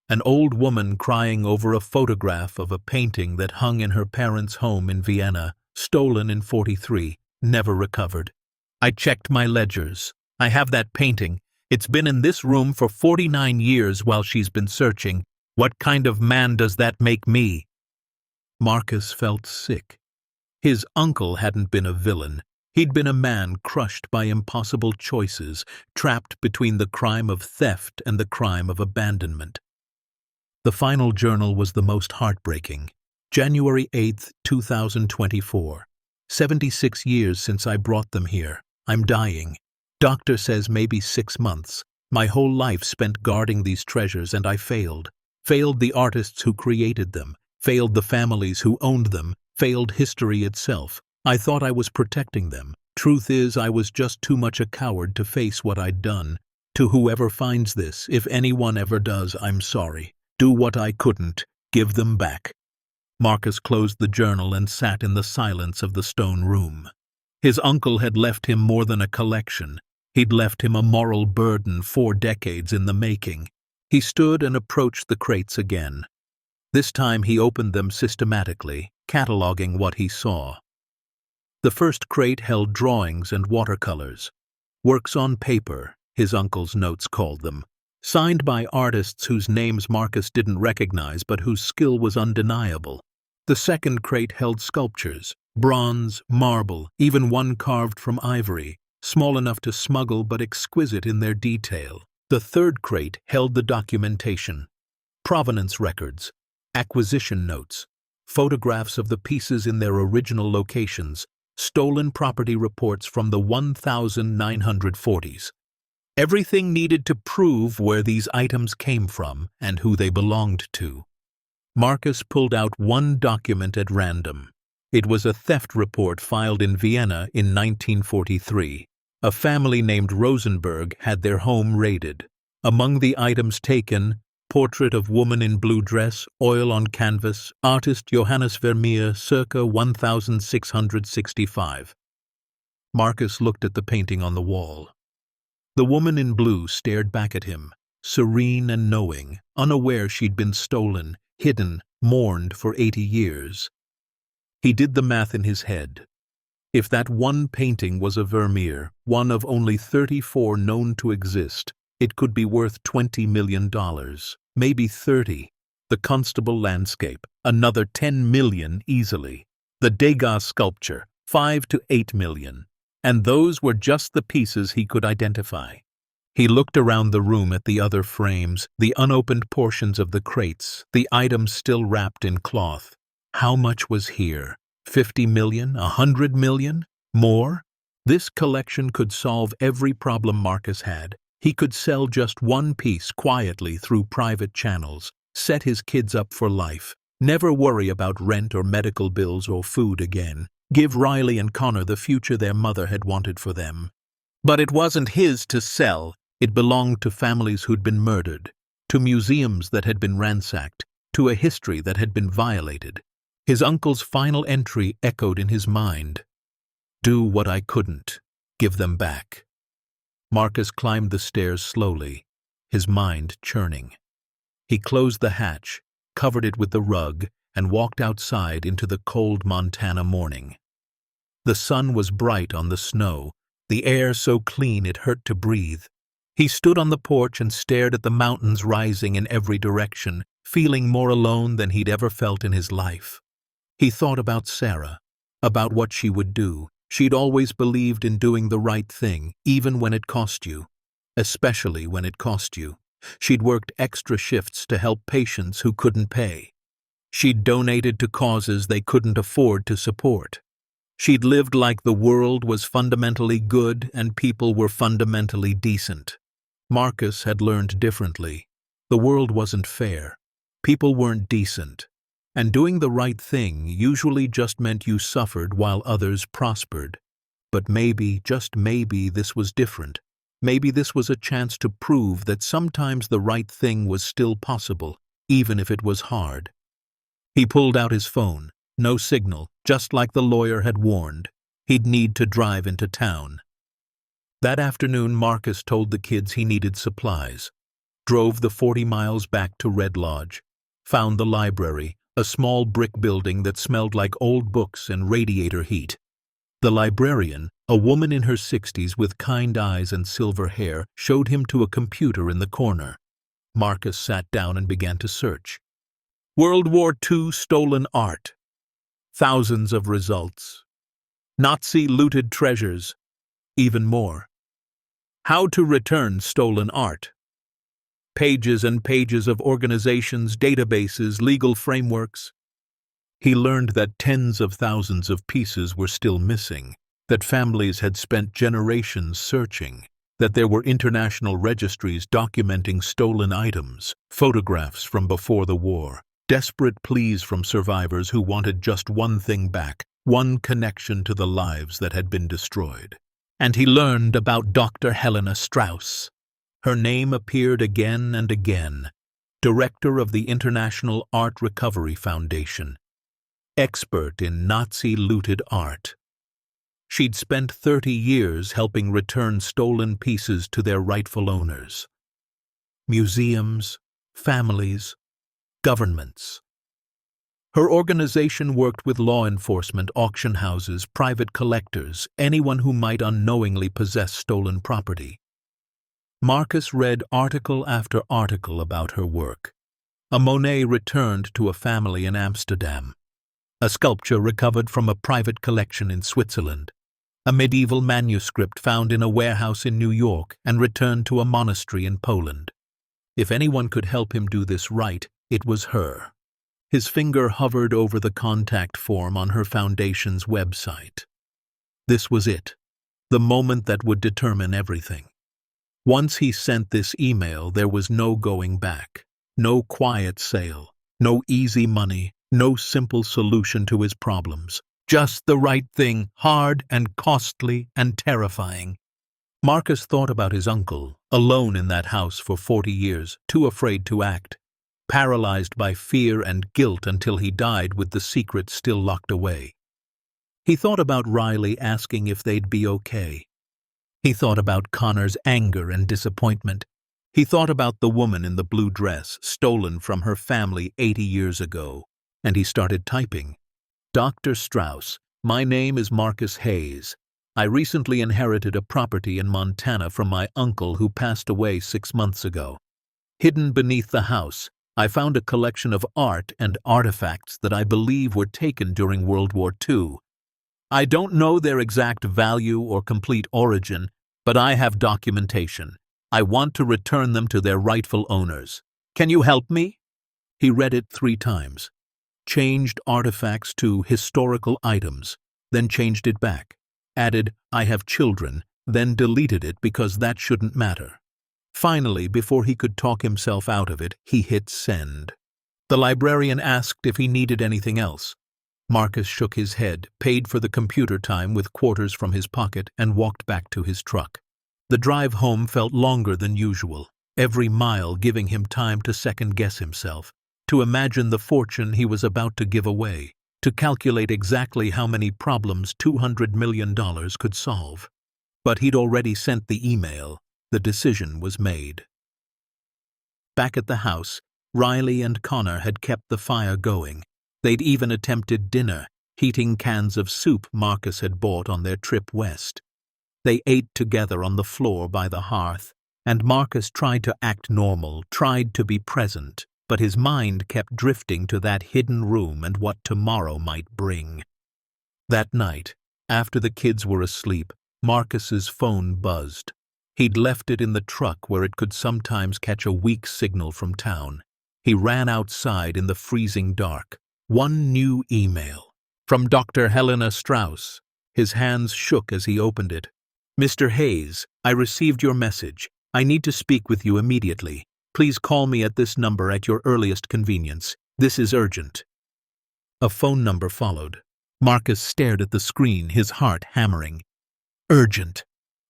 An old woman crying over a photograph of a painting that hung in her parents' home in Vienna, stolen in 43, never recovered. I checked my ledgers. I have that painting. It's been in this room for 49 years while she's been searching. What kind of man does that make me? Marcus felt sick. His uncle hadn't been a villain. He'd been a man crushed by impossible choices, trapped between the crime of theft and the crime of abandonment. The final journal was the most heartbreaking. January 8, 2024. 76 years since I brought them here. I'm dying. Doctor says maybe 6 months. My whole life spent guarding these treasures, and I failed. Failed the artists who created them. Failed the families who owned them. Failed history itself. I thought I was protecting them. Truth is, I was just too much a coward to face what I'd done. To whoever finds this, if anyone ever does, I'm sorry. Do what I couldn't. Give them back. Marcus closed the journal and sat in the silence of the stone room. His uncle had left him more than a collection. He'd left him a moral burden 4 decades in the making. He stood and approached the crates again. This time he opened them systematically, cataloging what he saw. The first crate held drawings and watercolors. Works on paper, his uncle's notes called them. Signed by artists whose names Marcus didn't recognize but whose skill was undeniable. The second crate held sculptures, bronze, marble, even one carved from ivory, small enough to smuggle but exquisite in their detail. The third crate held the documentation, provenance records, acquisition notes, photographs of the pieces in their original locations, stolen property reports from the 1940s. Everything needed to prove where these items came from and who they belonged to. Marcus pulled out one document at random. It was a theft report filed in Vienna in 1943. A family named Rosenberg had their home raided. Among the items taken, portrait of woman in blue dress, oil on canvas, artist Johannes Vermeer, circa 1665. Marcus looked at the painting on the wall. The woman in blue stared back at him, serene and knowing, unaware she'd been stolen, hidden, mourned for 80 years. He did the math in his head. If that one painting was a Vermeer, one of only 34 known to exist, it could be worth $20 million, maybe 30. The Constable landscape, another 10 million easily. The Degas sculpture, 5 to 8 million. And those were just the pieces he could identify. He looked around the room at the other frames, the unopened portions of the crates, the items still wrapped in cloth. How much was here? 50 million? 100 million? More? This collection could solve every problem Marcus had. He could sell just one piece quietly through private channels, set his kids up for life, never worry about rent or medical bills or food again. Give Riley and Connor the future their mother had wanted for them. But it wasn't his to sell. It belonged to families who'd been murdered, to museums that had been ransacked, to a history that had been violated. His uncle's final entry echoed in his mind. Do what I couldn't. Give them back. Marcus climbed the stairs slowly, his mind churning. He closed the hatch, covered it with the rug, and walked outside into the cold Montana morning. The sun was bright on the snow, the air so clean it hurt to breathe. He stood on the porch and stared at the mountains rising in every direction, feeling more alone than he'd ever felt in his life. He thought about Sarah, about what she would do. She'd always believed in doing the right thing, even when it cost you. Especially when it cost you. She'd worked extra shifts to help patients who couldn't pay. She'd donated to causes they couldn't afford to support. She'd lived like the world was fundamentally good and people were fundamentally decent. Marcus had learned differently. The world wasn't fair. People weren't decent. And doing the right thing usually just meant you suffered while others prospered. But maybe, just maybe, this was different. Maybe this was a chance to prove that sometimes the right thing was still possible, even if it was hard. He pulled out his phone. No signal, just like the lawyer had warned. He'd need to drive into town. That afternoon, Marcus told the kids he needed supplies. Drove the 40 miles back to Red Lodge. Found the library, a small brick building that smelled like old books and radiator heat. The librarian, a woman in her 60s with kind eyes and silver hair, showed him to a computer in the corner. Marcus sat down and began to search. World War II stolen art. Thousands of results. Nazi looted treasures. Even more. How to return stolen art. Pages and pages of organizations, databases, legal frameworks. He learned that tens of thousands of pieces were still missing, that families had spent generations searching, that there were international registries documenting stolen items, photographs from before the war, desperate pleas from survivors who wanted just one thing back, one connection to the lives that had been destroyed. And he learned about Dr. Helena Strauss. Her name appeared again and again, director of the International Art Recovery Foundation, expert in Nazi-looted art. She'd spent 30 years helping return stolen pieces to their rightful owners. Museums, families, governments. Her organization worked with law enforcement, auction houses, private collectors, anyone who might unknowingly possess stolen property. Marcus read article after article about her work. A Monet returned to a family in Amsterdam. A sculpture recovered from a private collection in Switzerland. A medieval manuscript found in a warehouse in New York and returned to a monastery in Poland. If anyone could help him do this right, it was her. His finger hovered over the contact form on her foundation's website. This was it, the moment that would determine everything. Once he sent this email, there was no going back. No quiet sale, no easy money, no simple solution to his problems. Just the right thing, hard and costly and terrifying. Marcus thought about his uncle, alone in that house for 40 years, too afraid to act, paralyzed by fear and guilt until he died with the secret still locked away. He thought about Riley asking if they'd be okay. He thought about Connor's anger and disappointment. He thought about the woman in the blue dress, stolen from her family 80 years ago. And he started typing. Dr. Strauss, my name is Marcus Hayes. I recently inherited a property in Montana from my uncle who passed away 6 months ago. Hidden beneath the house, I found a collection of art and artifacts that I believe were taken during World War II. I don't know their exact value or complete origin, but I have documentation. I want to return them to their rightful owners. Can you help me? He read it 3 times. Changed artifacts to historical items, then changed it back. Added, I have children, then deleted it because that shouldn't matter. Finally, before he could talk himself out of it, he hit send. The librarian asked if he needed anything else. Marcus shook his head, paid for the computer time with quarters from his pocket, and walked back to his truck. The drive home felt longer than usual, every mile giving him time to second-guess himself, to imagine the fortune he was about to give away, to calculate exactly how many problems $200 million could solve. But he'd already sent the email. The decision was made. Back at the house, Riley and Connor had kept the fire going. They'd even attempted dinner, heating cans of soup Marcus had bought on their trip west. They ate together on the floor by the hearth, and Marcus tried to act normal, tried to be present, but his mind kept drifting to that hidden room and what tomorrow might bring. That night, after the kids were asleep, Marcus's phone buzzed. He'd left it in the truck where it could sometimes catch a weak signal from town. He ran outside in the freezing dark. One new email. From Dr. Helena Strauss. His hands shook as he opened it. Mr. Hayes, I received your message. I need to speak with you immediately. Please call me at this number at your earliest convenience. This is urgent. A phone number followed. Marcus stared at the screen, his heart hammering. Urgent.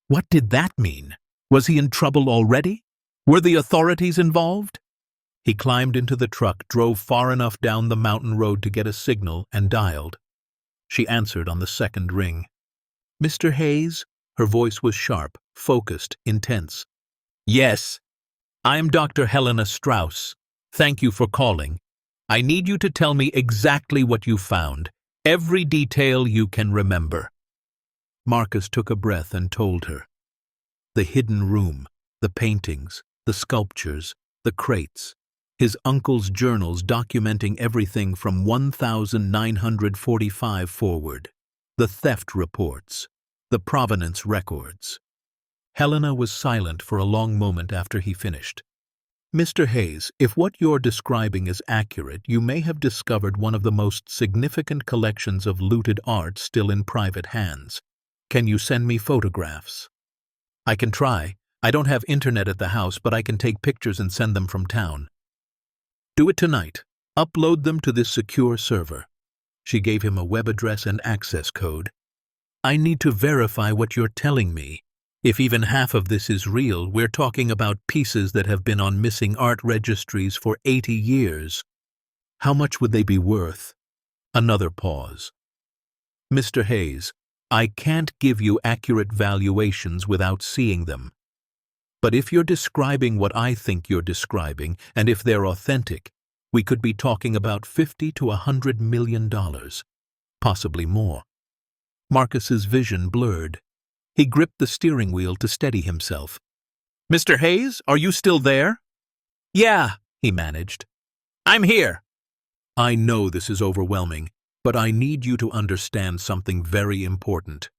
What did that mean? Was he in trouble already? Were the authorities involved? He climbed into the truck, drove far enough down the mountain road to get a signal, and dialed. She answered on the second ring. Mr. Hayes? Her voice was sharp, focused, intense. Yes. I'm Dr. Helena Strauss. Thank you for calling. I need you to tell me exactly what you found. Every detail you can remember. Marcus took a breath and told her. The hidden room, the paintings, the sculptures, the crates, his uncle's journals documenting everything from 1945 forward, the theft reports, the provenance records. Helena was silent for a long moment after he finished. Mr. Hayes, if what you're describing is accurate, you may have discovered one of the most significant collections of looted art still in private hands. Can you send me photographs? I can try. I don't have internet at the house, but I can take pictures and send them from town. Do it tonight. Upload them to this secure server. She gave him a web address and access code. I need to verify what you're telling me. If even half of this is real, we're talking about pieces that have been on missing art registries for 80 years. How much would they be worth? Another pause. Mr. Hayes, I can't give you accurate valuations without seeing them. But if you're describing what I think you're describing, and if they're authentic, we could be talking about $50 to $100 million. Possibly more. Marcus's vision blurred. He gripped the steering wheel to steady himself. Mr. Hayes, are you still there? Yeah, he managed. I'm here. I know this is overwhelming, but I need you to understand something very important.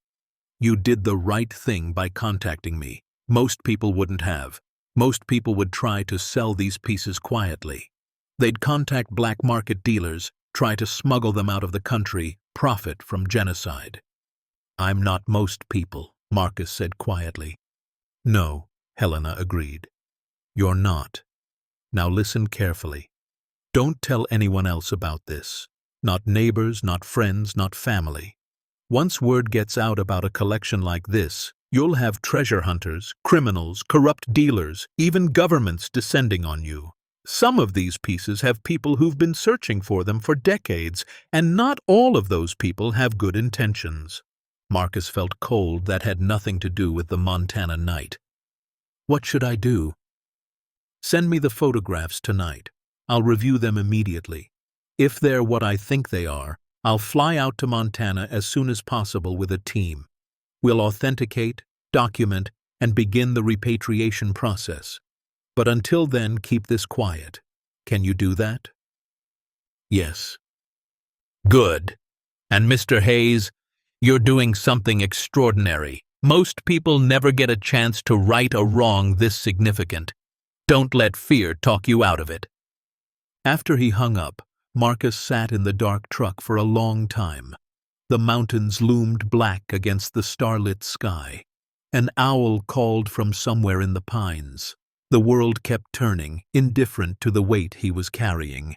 You did the right thing by contacting me. Most people wouldn't have. Most people would try to sell these pieces quietly. They'd contact black market dealers, try to smuggle them out of the country, profit from genocide. I'm not most people, Marcus said quietly. No, Helena agreed. You're not. Now listen carefully. Don't tell anyone else about this. Not neighbors, not friends, not family. Once word gets out about a collection like this, you'll have treasure hunters, criminals, corrupt dealers, even governments descending on you. Some of these pieces have people who've been searching for them for decades, and not all of those people have good intentions. Marcus felt cold. That had nothing to do with the Montana night. What should I do? Send me the photographs tonight. I'll review them immediately. If they're what I think they are, I'll fly out to Montana as soon as possible with a team. We'll authenticate, document, and begin the repatriation process. But until then, keep this quiet. Can you do that? Yes. Good. And Mr. Hayes, you're doing something extraordinary. Most people never get a chance to right a wrong this significant. Don't let fear talk you out of it. After he hung up, Marcus sat in the dark truck for a long time. The mountains loomed black against the starlit sky. An owl called from somewhere in the pines. The world kept turning, indifferent to the weight he was carrying.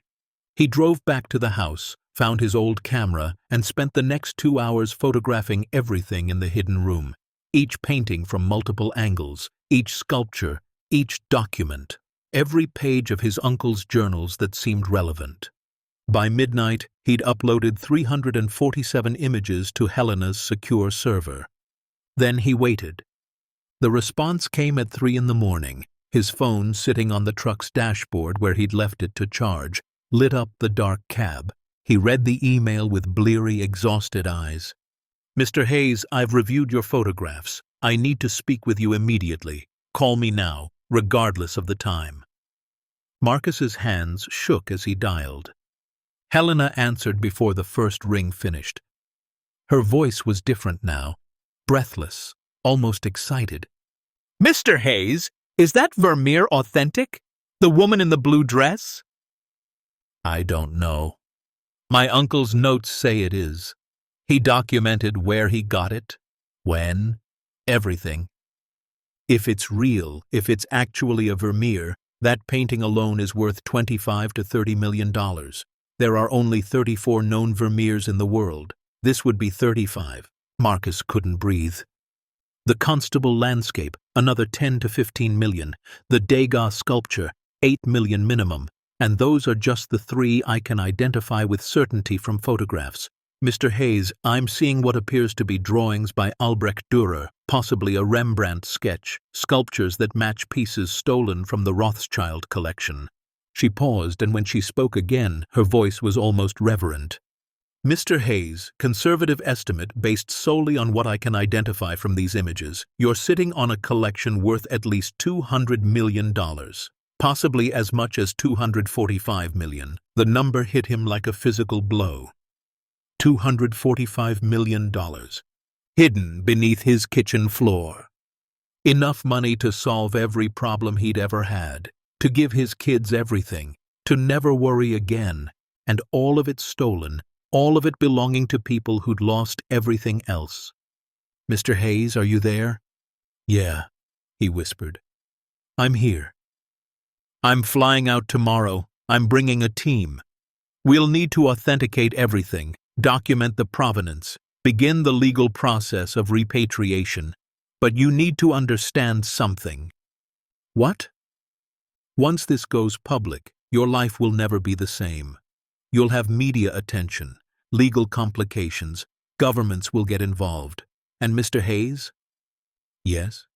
He drove back to the house, found his old camera, and spent the next 2 hours photographing everything in the hidden room, each painting from multiple angles, each sculpture, each document, every page of his uncle's journals that seemed relevant. By midnight, he'd uploaded 347 images to Helena's secure server. Then he waited. The response came at 3 a.m, his phone sitting on the truck's dashboard where he'd left it to charge, lit up the dark cab. He read the email with bleary, exhausted eyes. Mr. Hayes, I've reviewed your photographs. I need to speak with you immediately. Call me now, regardless of the time. Marcus's hands shook as he dialed. Helena answered before the first ring finished. Her voice was different now, breathless, almost excited. "Mr. Hayes, is that Vermeer authentic? The woman in the blue dress?" "I don't know. My uncle's notes say it is. He documented where he got it, when, everything. If it's real, if it's actually a Vermeer, that painting alone is worth $25 to $30 million. There are only 34 known Vermeers in the world. This would be 35. Marcus couldn't breathe. The Constable landscape, another 10 to 15 million. The Degas sculpture, 8 million minimum. And those are just the three I can identify with certainty from photographs. Mr. Hayes, I'm seeing what appears to be drawings by Albrecht Dürer, possibly a Rembrandt sketch, sculptures that match pieces stolen from the Rothschild collection." She paused, and when she spoke again, her voice was almost reverent. "Mr. Hayes, conservative estimate based solely on what I can identify from these images, you're sitting on a collection worth at least $200 million. Possibly as much as $245 million. The number hit him like a physical blow. $245 million. Hidden beneath his kitchen floor. Enough money to solve every problem he'd ever had, to give his kids everything, to never worry again, and all of it stolen, all of it belonging to people who'd lost everything else. Mr. Hayes, are you there?" "Yeah," he whispered. "I'm here. I'm flying out tomorrow. I'm bringing a team. We'll need to authenticate everything, document the provenance, begin the legal process of repatriation. But you need to understand something." "What?" "Once this goes public, your life will never be the same. You'll have media attention, legal complications, governments will get involved. And Mr. Hayes?" "Yes?"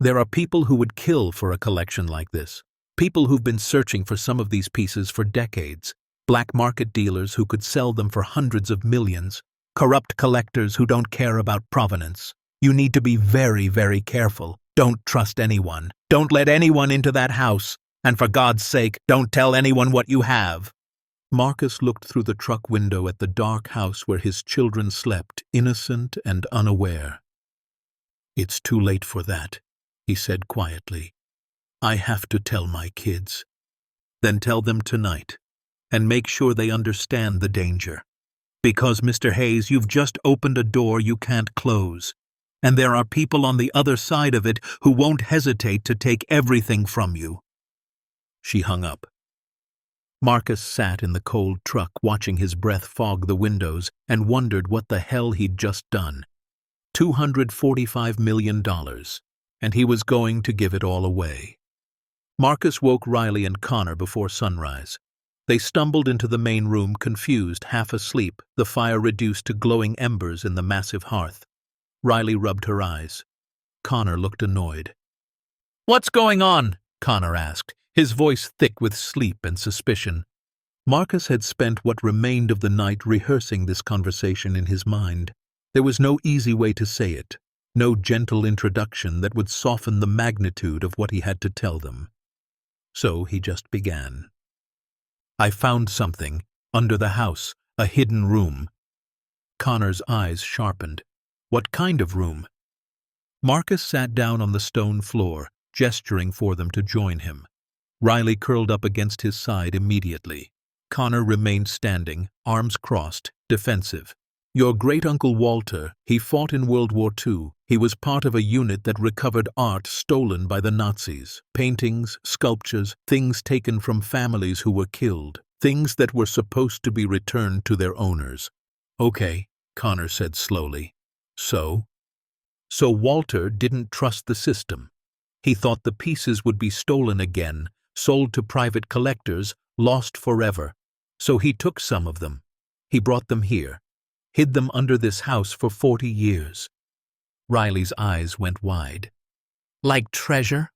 "There are people who would kill for a collection like this. People who've been searching for some of these pieces for decades. Black market dealers who could sell them for hundreds of millions. Corrupt collectors who don't care about provenance. You need to be very, very careful. Don't trust anyone. Don't let anyone into that house. And for God's sake, don't tell anyone what you have." Marcus looked through the truck window at the dark house where his children slept, innocent and unaware. "It's too late for that," he said quietly. "I have to tell my kids. Then tell them tonight, and make sure they understand the danger. Because, Mr. Hayes, you've just opened a door you can't close, and there are people on the other side of it who won't hesitate to take everything from you." She hung up. Marcus sat in the cold truck watching his breath fog the windows and wondered what the hell he'd just done. $245 million, and he was going to give it all away. Marcus woke Riley and Connor before sunrise. They stumbled into the main room, confused, half asleep, the fire reduced to glowing embers in the massive hearth. Riley rubbed her eyes. Connor looked annoyed. "What's going on?" Connor asked, his voice thick with sleep and suspicion. Marcus had spent what remained of the night rehearsing this conversation in his mind. There was no easy way to say it, no gentle introduction that would soften the magnitude of what he had to tell them. So he just began. "I found something, under the house, a hidden room." Connor's eyes sharpened. "What kind of room?" Marcus sat down on the stone floor, gesturing for them to join him. Riley curled up against his side immediately. Connor remained standing, arms crossed, defensive. "Your great-uncle Walter, he fought in World War II. He was part of a unit that recovered art stolen by the Nazis. Paintings, sculptures, things taken from families who were killed. Things that were supposed to be returned to their owners." "Okay," Connor said slowly. "So?" "So Walter didn't trust the system. He thought the pieces would be stolen again, sold to private collectors, lost forever. So he took some of them. He brought them here. Hid them under this house for 40 years. Riley's eyes went wide. "Like treasure?"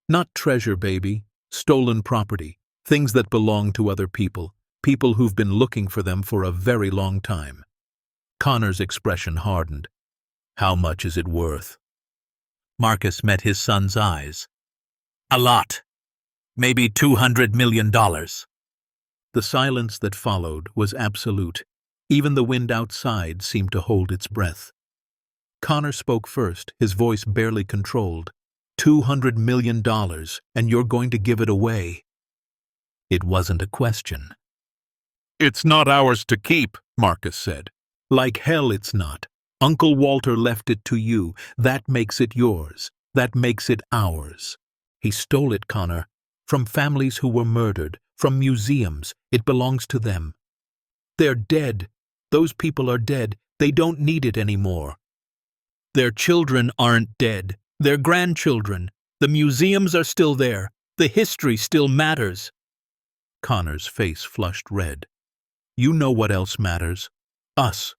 "Not treasure, baby. Stolen property. Things that belong to other people. People who've been looking for them for a very long time." Connor's expression hardened. "How much is it worth?" Marcus met his son's eyes. "A lot." Maybe $200 million. The silence that followed was absolute. Even the wind outside seemed to hold its breath. Connor spoke first, his voice barely controlled. $200 million, and you're going to give it away. It wasn't a question. It's not ours to keep, Marcus said. Like hell it's not. Uncle Walter left it to you. That makes it yours. That makes it ours. He stole it, Connor. From families who were murdered, from museums. It belongs to them. They're dead. Those people are dead. They don't need it anymore. Their children aren't dead. Their grandchildren. The museums are still there. The history still matters. Connor's face flushed red. You know what else matters? Us.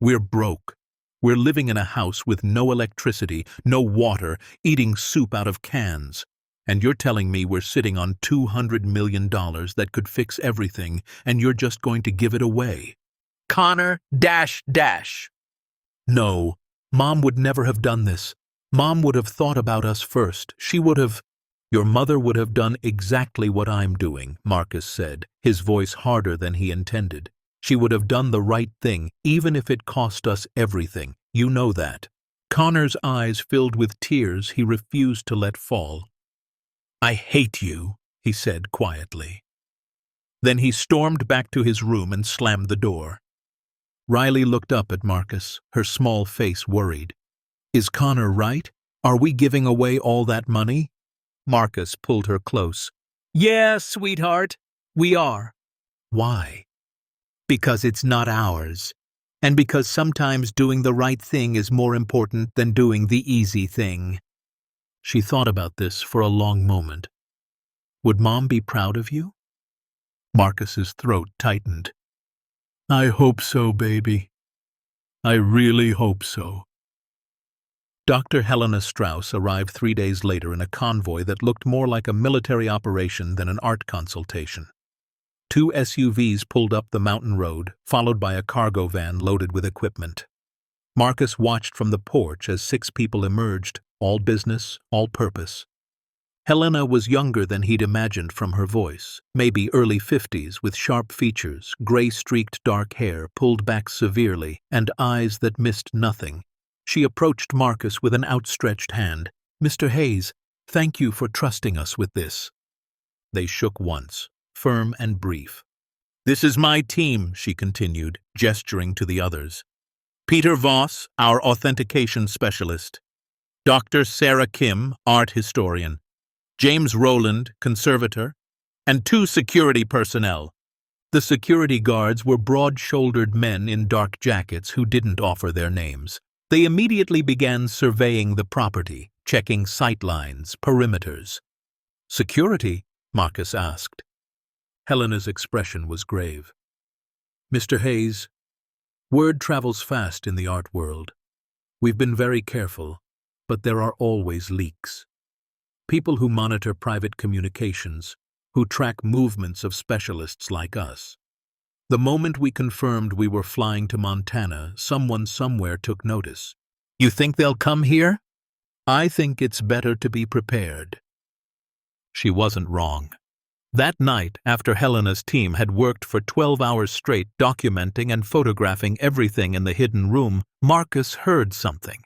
We're broke. We're living in a house with no electricity, no water, eating soup out of cans. And you're telling me we're sitting on $200 million that could fix everything, and you're just going to give it away. Connor, dash. No, Mom would never have done this. Mom would have thought about us first. She would have... Your mother would have done exactly what I'm doing, Marcus said, his voice harder than he intended. She would have done the right thing, even if it cost us everything. You know that. Connor's eyes filled with tears he refused to let fall. I hate you, he said quietly. Then he stormed back to his room and slammed the door. Riley looked up at Marcus, her small face worried. Is Connor right? Are we giving away all that money? Marcus pulled her close. Yeah, sweetheart, we are. Why? Because it's not ours. And because sometimes doing the right thing is more important than doing the easy thing. She thought about this for a long moment. Would Mom be proud of you? Marcus's throat tightened. I hope so, baby. I really hope so. Dr. Helena Strauss arrived 3 days later in a convoy that looked more like a military operation than an art consultation. 2 SUVs pulled up the mountain road, followed by a cargo van loaded with equipment. Marcus watched from the porch as 6 people emerged, all business, all purpose. Helena was younger than he'd imagined from her voice, maybe early 50s, with sharp features, gray-streaked dark hair pulled back severely, and eyes that missed nothing. She approached Marcus with an outstretched hand. Mr. Hayes, thank you for trusting us with this. They shook once, firm and brief. This is my team, she continued, gesturing to the others. Peter Voss, our authentication specialist. Dr. Sarah Kim, art historian. James Rowland, conservator. And 2 security personnel. The security guards were broad-shouldered men in dark jackets who didn't offer their names. They immediately began surveying the property, checking sightlines, perimeters. Security? Marcus asked. Helena's expression was grave. Mr. Hayes, word travels fast in the art world. We've been very careful, but there are always leaks. People who monitor private communications, who track movements of specialists like us. The moment we confirmed we were flying to Montana, someone somewhere took notice. You think they'll come here? I think it's better to be prepared. She wasn't wrong. That night, after Helena's team had worked for 12 hours straight documenting and photographing everything in the hidden room, Marcus heard something.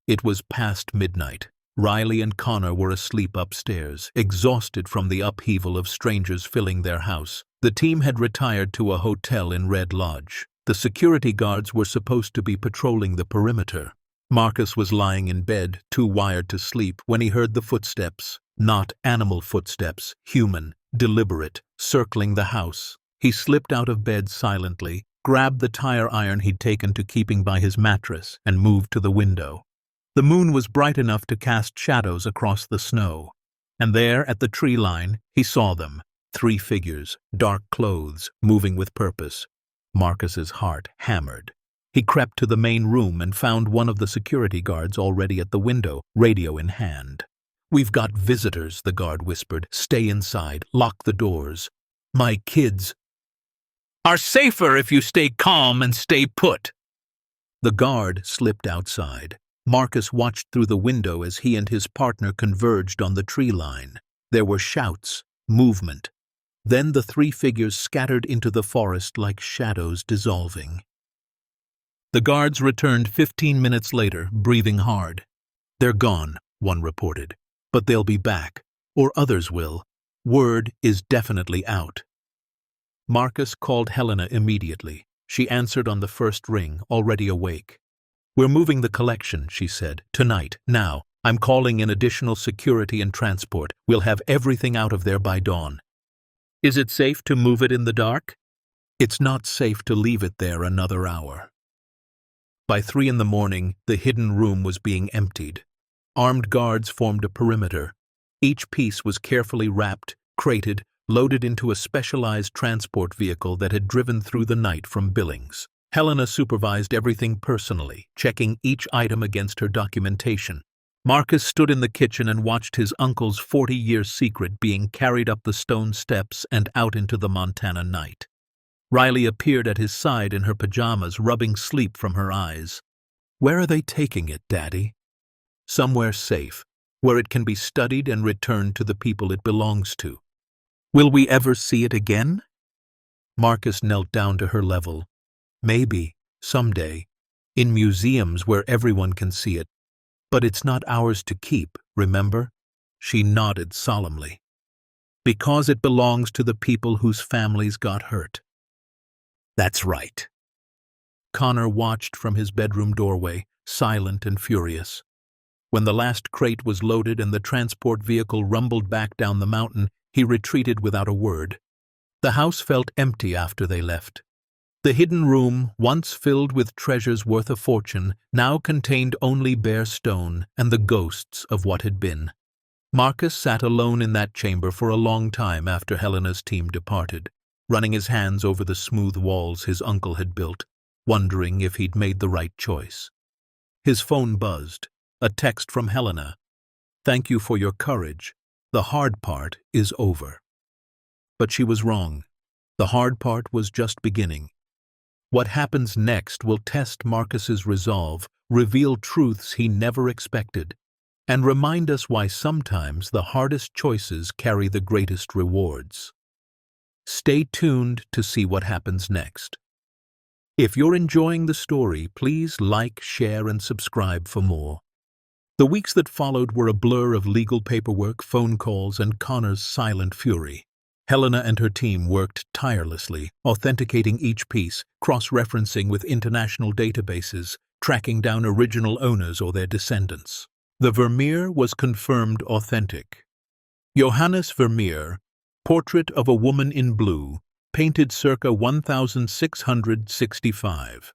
It was past midnight. Riley and Connor were asleep upstairs, exhausted from the upheaval of strangers filling their house. The team had retired to a hotel in Red Lodge. The security guards were supposed to be patrolling the perimeter. Marcus was lying in bed, too wired to sleep, when he heard the footsteps. Not animal footsteps, human, deliberate, circling the house. He slipped out of bed silently, grabbed the tire iron he'd taken to keeping by his mattress, and moved to the window. The moon was bright enough to cast shadows across the snow. And there, at the tree line, he saw them. 3 figures, dark clothes, moving with purpose. Marcus's heart hammered. He crept to the main room and found one of the security guards already at the window, radio in hand. We've got visitors, the guard whispered. Stay inside, lock the doors. My kids are safer if you stay calm and stay put. The guard slipped outside. Marcus watched through the window as he and his partner converged on the tree line. There were shouts, movement. Then the three figures scattered into the forest like shadows dissolving. The guards returned 15 minutes later, breathing hard. "They're gone," one reported. "But they'll be back. Or others will. Word is definitely out." Marcus called Helena immediately. She answered on the first ring, already awake. "We're moving the collection," she said. "Tonight, now. I'm calling in additional security and transport. We'll have everything out of there by dawn." "Is it safe to move it in the dark?" "It's not safe to leave it there another hour." By 3 in the morning, the hidden room was being emptied. Armed guards formed a perimeter. Each piece was carefully wrapped, crated, loaded into a specialized transport vehicle that had driven through the night from Billings. Helena supervised everything personally, checking each item against her documentation. Marcus stood in the kitchen and watched his uncle's 40-year secret being carried up the stone steps and out into the Montana night. Riley appeared at his side in her pajamas, rubbing sleep from her eyes. "Where are they taking it, Daddy?" "Somewhere safe, where it can be studied and returned to the people it belongs to." "Will we ever see it again?" Marcus knelt down to her level. "Maybe, someday, in museums where everyone can see it. But it's not ours to keep, remember?" She nodded solemnly. "Because it belongs to the people whose families got hurt." "That's right." Connor watched from his bedroom doorway, silent and furious. When the last crate was loaded and the transport vehicle rumbled back down the mountain, he retreated without a word. The house felt empty after they left. The hidden room, once filled with treasures worth a fortune, now contained only bare stone and the ghosts of what had been. Marcus sat alone in that chamber for a long time after Helena's team departed, running his hands over the smooth walls his uncle had built, wondering if he'd made the right choice. His phone buzzed, a text from Helena. "Thank you for your courage. The hard part is over." But she was wrong. The hard part was just beginning. What happens next will test Marcus's resolve, reveal truths he never expected, and remind us why sometimes the hardest choices carry the greatest rewards. Stay tuned to see what happens next. If you're enjoying the story, please like, share, and subscribe for more. The weeks that followed were a blur of legal paperwork, phone calls, and Connor's silent fury. Helena and her team worked tirelessly, authenticating each piece, cross-referencing with international databases, tracking down original owners or their descendants. The Vermeer was confirmed authentic. Johannes Vermeer, Portrait of a Woman in Blue, painted circa 1665.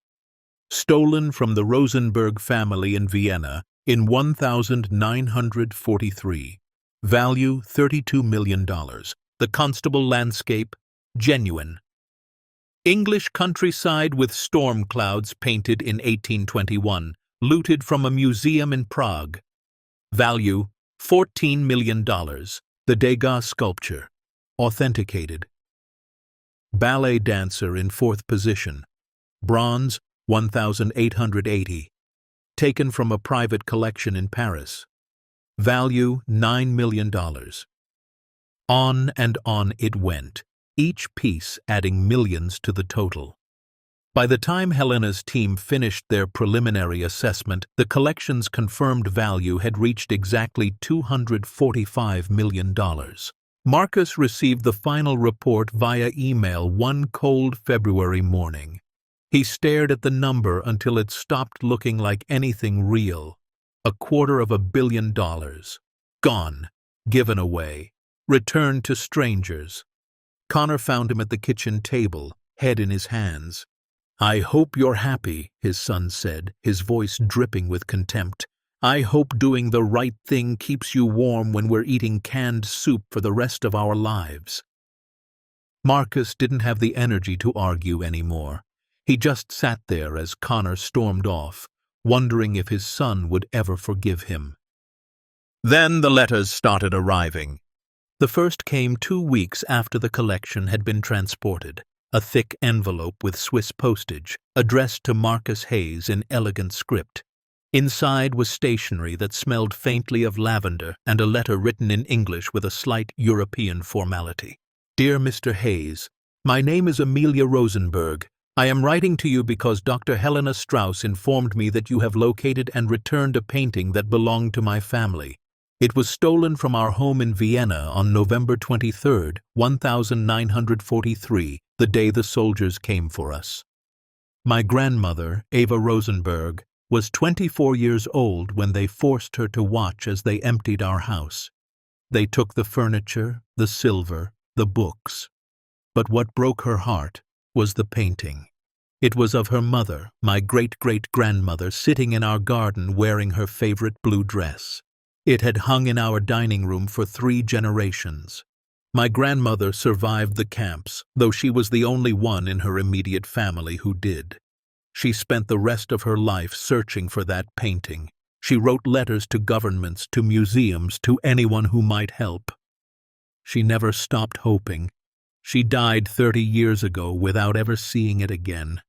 Stolen from the Rosenberg family in Vienna in 1943. Value $32 million. The Constable landscape, genuine. English countryside with storm clouds painted in 1821, looted from a museum in Prague. Value, $14 million. The Degas sculpture, authenticated. Ballet dancer in 4th position. Bronze, 1880. Taken from a private collection in Paris. Value, $9 million. On and on it went, each piece adding millions to the total. By the time Helena's team finished their preliminary assessment, the collection's confirmed value had reached exactly $245 million. Marcus received the final report via email one cold February morning. He stared at the number until it stopped looking like anything real. $250 million. Gone. Given away. Returned to strangers. Connor found him at the kitchen table, head in his hands. "I hope you're happy," his son said, his voice dripping with contempt. "I hope doing the right thing keeps you warm when we're eating canned soup for the rest of our lives." Marcus didn't have the energy to argue anymore. He just sat there as Connor stormed off, wondering if his son would ever forgive him. Then the letters started arriving. The first came 2 weeks after the collection had been transported, a thick envelope with Swiss postage, addressed to Marcus Hayes in elegant script. Inside was stationery that smelled faintly of lavender and a letter written in English with a slight European formality. Dear Mr. Hayes, my name is Amelia Rosenberg. I am writing to you because Dr. Helena Strauss informed me that you have located and returned a painting that belonged to my family. It was stolen from our home in Vienna on November 23, 1943, the day the soldiers came for us. My grandmother, Eva Rosenberg, was 24 years old when they forced her to watch as they emptied our house. They took the furniture, the silver, the books. But what broke her heart was the painting. It was of her mother, my great-great-grandmother, sitting in our garden wearing her favorite blue dress. It had hung in our dining room for 3 generations. My grandmother survived the camps, though she was the only one in her immediate family who did. She spent the rest of her life searching for that painting. She wrote letters to governments, to museums, to anyone who might help. She never stopped hoping. She died 30 years ago without ever seeing it again.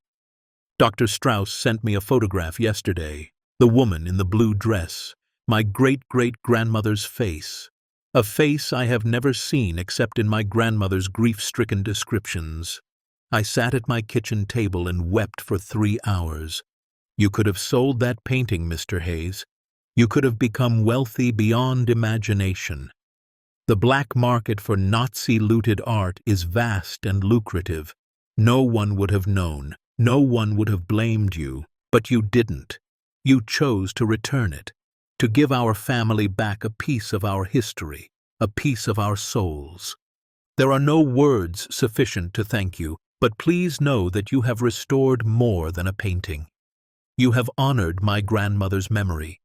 Dr. Strauss sent me a photograph yesterday. The woman in the blue dress, my great-great-grandmother's face. A face I have never seen except in my grandmother's grief-stricken descriptions. I sat at my kitchen table and wept for 3 hours. You could have sold that painting, Mr. Hayes. You could have become wealthy beyond imagination. The black market for Nazi-looted art is vast and lucrative. No one would have known. No one would have blamed you. But you didn't. You chose to return it, to give our family back a piece of our history, a piece of our souls. There are no words sufficient to thank you, but please know that you have restored more than a painting. You have honored my grandmother's memory.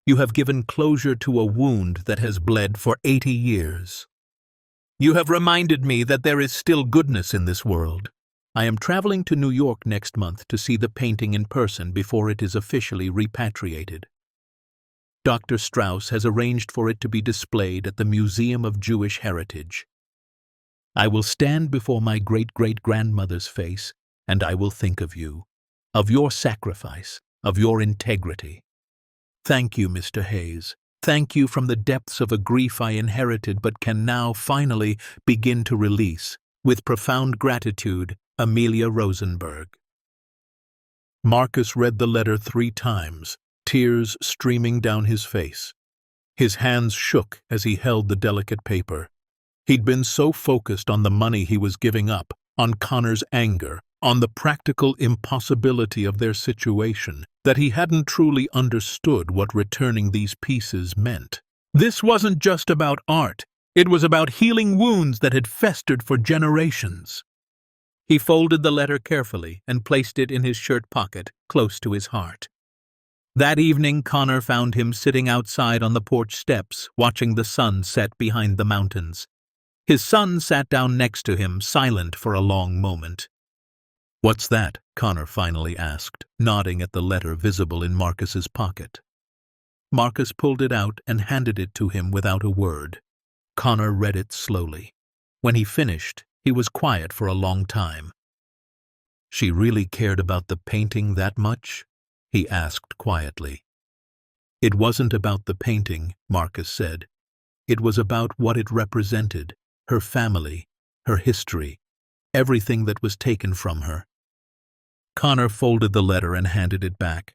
You have given closure to a wound that has bled for 80 years. You have reminded me that there is still goodness in this world. I am traveling to New York next month to see the painting in person before it is officially repatriated. Dr. Strauss has arranged for it to be displayed at the Museum of Jewish Heritage. I will stand before my great-great-grandmother's face, and I will think of you, of your sacrifice, of your integrity. Thank you, Mr. Hayes. Thank you from the depths of a grief I inherited but can now finally begin to release. With profound gratitude, Amelia Rosenberg. Marcus read the letter 3 times, tears streaming down his face. His hands shook as he held the delicate paper. He'd been so focused on the money he was giving up, on Connor's anger, on the practical impossibility of their situation, that he hadn't truly understood what returning these pieces meant. This wasn't just about art. It was about healing wounds that had festered for generations. He folded the letter carefully and placed it in his shirt pocket, close to his heart. That evening, Connor found him sitting outside on the porch steps, watching the sun set behind the mountains. His son sat down next to him, silent for a long moment. "What's that?" Connor finally asked, nodding at the letter visible in Marcus's pocket. Marcus pulled it out and handed it to him without a word. Connor read it slowly. When he finished, he was quiet for a long time. "She really cared about the painting that much?" he asked quietly. "It wasn't about the painting," Marcus said. "It was about what it represented, her family, her history, everything that was taken from her." Connor folded the letter and handed it back.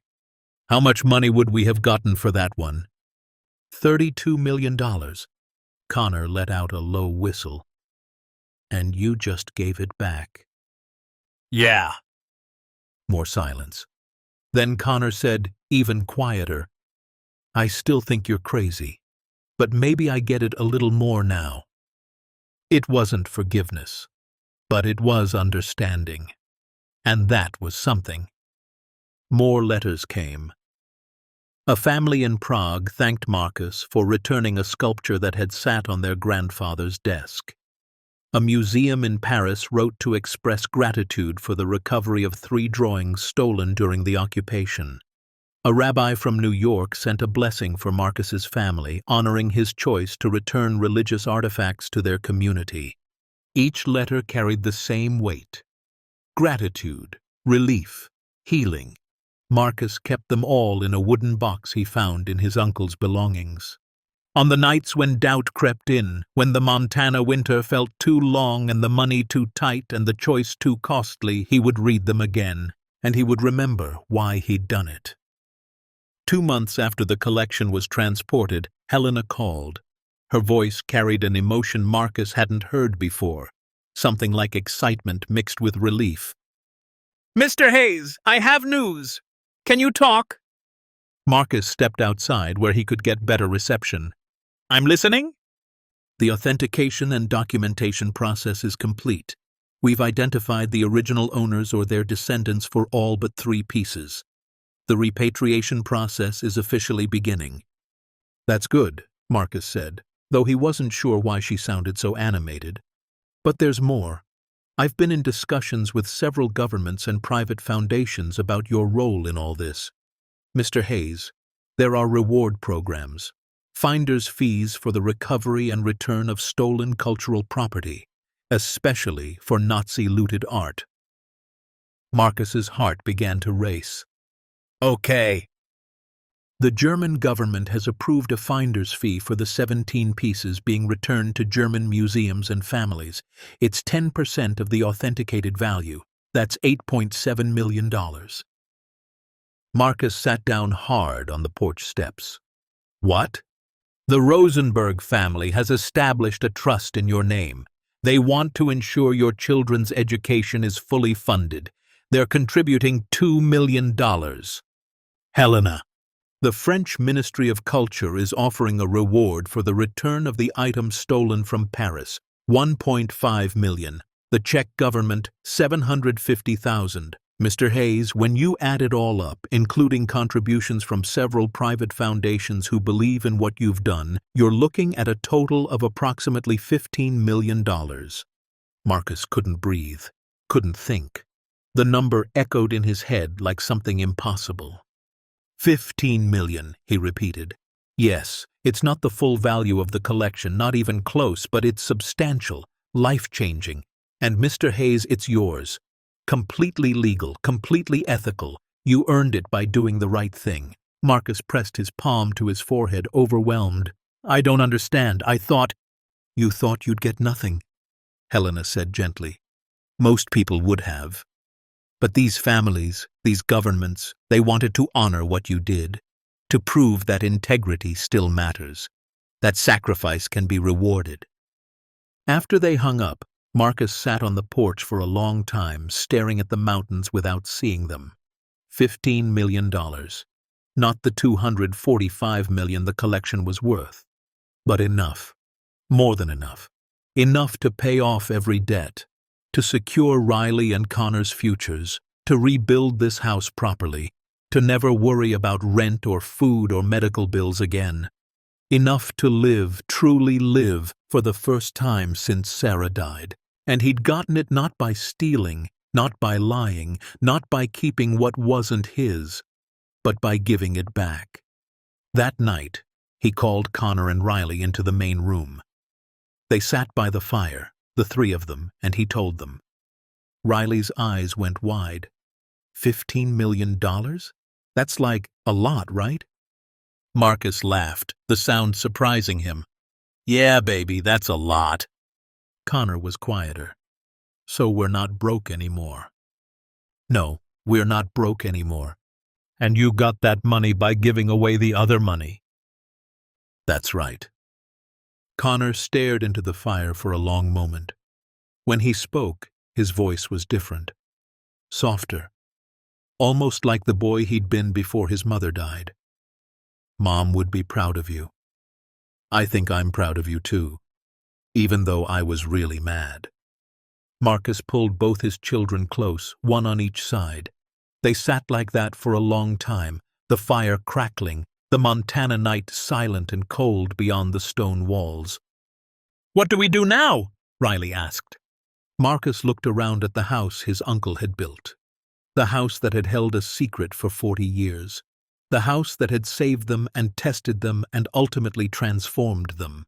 "How much money would we have gotten for that one?" $32 million. Connor let out a low whistle. "And you just gave it back." "Yeah." More silence. Then Connor said, even quieter, "I still think you're crazy, but maybe I get it a little more now." It wasn't forgiveness, but it was understanding. And that was something. More letters came. A family in Prague thanked Marcus for returning a sculpture that had sat on their grandfather's desk. A museum in Paris wrote to express gratitude for the recovery of 3 drawings stolen during the occupation. A rabbi from New York sent a blessing for Marcus's family, honoring his choice to return religious artifacts to their community. Each letter carried the same weight: gratitude, relief, healing. Marcus kept them all in a wooden box he found in his uncle's belongings. On the nights when doubt crept in, when the Montana winter felt too long and the money too tight and the choice too costly, he would read them again, and he would remember why he'd done it. 2 months after the collection was transported, Helena called. Her voice carried an emotion Marcus hadn't heard before, something like excitement mixed with relief. "Mr. Hayes, I have news. Can you talk?" Marcus stepped outside where he could get better reception. "I'm listening." The authentication and documentation process is complete. We've identified the original owners or their descendants for all but 3 pieces. The repatriation process is officially beginning. That's good, Marcus said, though he wasn't sure why she sounded so animated. But there's more. I've been in discussions with several governments and private foundations about your role in all this. Mr. Hayes, there are reward programs, finder's fees for the recovery and return of stolen cultural property, especially for Nazi-looted art. Marcus's heart began to race. Okay. The German government has approved a finder's fee for the 17 pieces being returned to German museums and families. It's 10% of the authenticated value. That's $8.7 million. Marcus sat down hard on the porch steps. What? The Rosenberg family has established a trust in your name. They want to ensure your children's education is fully funded. They're contributing $2 million. Helena. The French Ministry of Culture is offering a reward for the return of the items stolen from Paris, $1.5 million. The Czech government, $750,000. Mr. Hayes, when you add it all up, including contributions from several private foundations who believe in what you've done, you're looking at a total of approximately $15 million. Marcus couldn't breathe, couldn't think. The number echoed in his head like something impossible. 15 million, he repeated. Yes, it's not the full value of the collection, not even close, but it's substantial, life-changing. And Mr. Hayes, it's yours. Completely legal, completely ethical. You earned it by doing the right thing. Marcus pressed his palm to his forehead, overwhelmed. I don't understand. You thought you'd get nothing, Helena said gently. Most people would have. But these families, these governments, they wanted to honor what you did, to prove that integrity still matters, that sacrifice can be rewarded. After they hung up, Marcus sat on the porch for a long time, staring at the mountains without seeing them. $15 million. Not the $245 million the collection was worth. But enough. More than enough. Enough to pay off every debt, to secure Riley and Connor's futures, to rebuild this house properly, to never worry about rent or food or medical bills again. Enough to live, truly live, for the first time since Sarah died. And he'd gotten it not by stealing, not by lying, not by keeping what wasn't his, but by giving it back. That night, he called Connor and Riley into the main room. They sat by the fire, the 3 of them, and he told them. Riley's eyes went wide. $15 million? That's like a lot, right? Marcus laughed, the sound surprising him. Yeah, baby, that's a lot. Connor was quieter. So we're not broke anymore. No, we're not broke anymore. And you got that money by giving away the other money. That's right. Connor stared into the fire for a long moment. When he spoke, his voice was different. Softer. Almost like the boy he'd been before his mother died. Mom would be proud of you. I think I'm proud of you too, even though I was really mad. Marcus pulled both his children close, one on each side. They sat like that for a long time, the fire crackling, the Montana night silent and cold beyond the stone walls. What do we do now? Riley asked. Marcus looked around at the house his uncle had built. The house that had held a secret for 40 years. The house that had saved them and tested them and ultimately transformed them.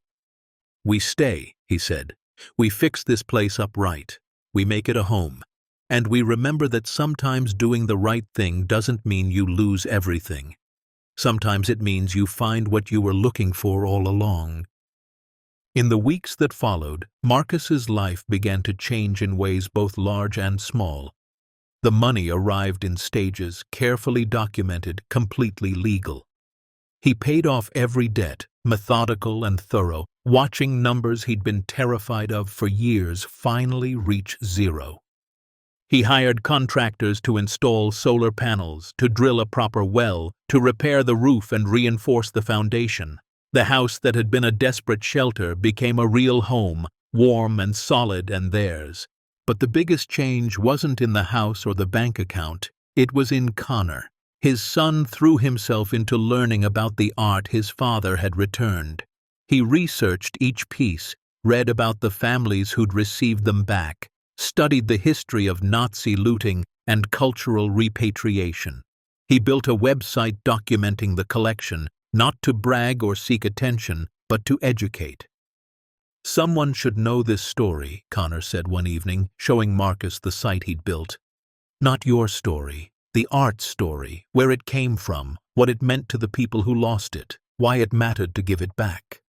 We stay, he said. We fix this place up right. We make it a home. And we remember that sometimes doing the right thing doesn't mean you lose everything. Sometimes it means you find what you were looking for all along. In the weeks that followed, Marcus's life began to change in ways both large and small. The money arrived in stages, carefully documented, completely legal. He paid off every debt, methodical and thorough, watching numbers he'd been terrified of for years finally reach zero. He hired contractors to install solar panels, to drill a proper well, to repair the roof and reinforce the foundation. The house that had been a desperate shelter became a real home, warm and solid and theirs. But the biggest change wasn't in the house or the bank account, it was in Connor. His son threw himself into learning about the art his father had returned. He researched each piece, read about the families who'd received them back, studied the history of Nazi looting and cultural repatriation. He built a website documenting the collection, not to brag or seek attention, but to educate. "Someone should know this story," Connor said one evening, showing Marcus the site he'd built. "Not your story, the art story, where it came from, what it meant to the people who lost it, why it mattered to give it back."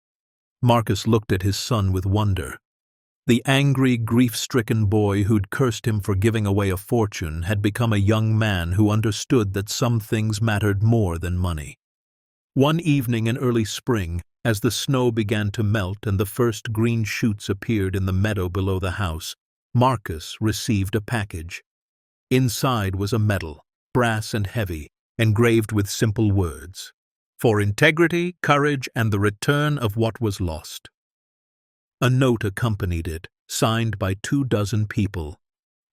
Marcus looked at his son with wonder. The angry, grief-stricken boy who'd cursed him for giving away a fortune had become a young man who understood that some things mattered more than money. One evening in early spring, as the snow began to melt and the first green shoots appeared in the meadow below the house, Marcus received a package. Inside was a medal, brass and heavy, engraved with simple words: "For integrity, courage, and the return of what was lost." A note accompanied it, signed by 24 people.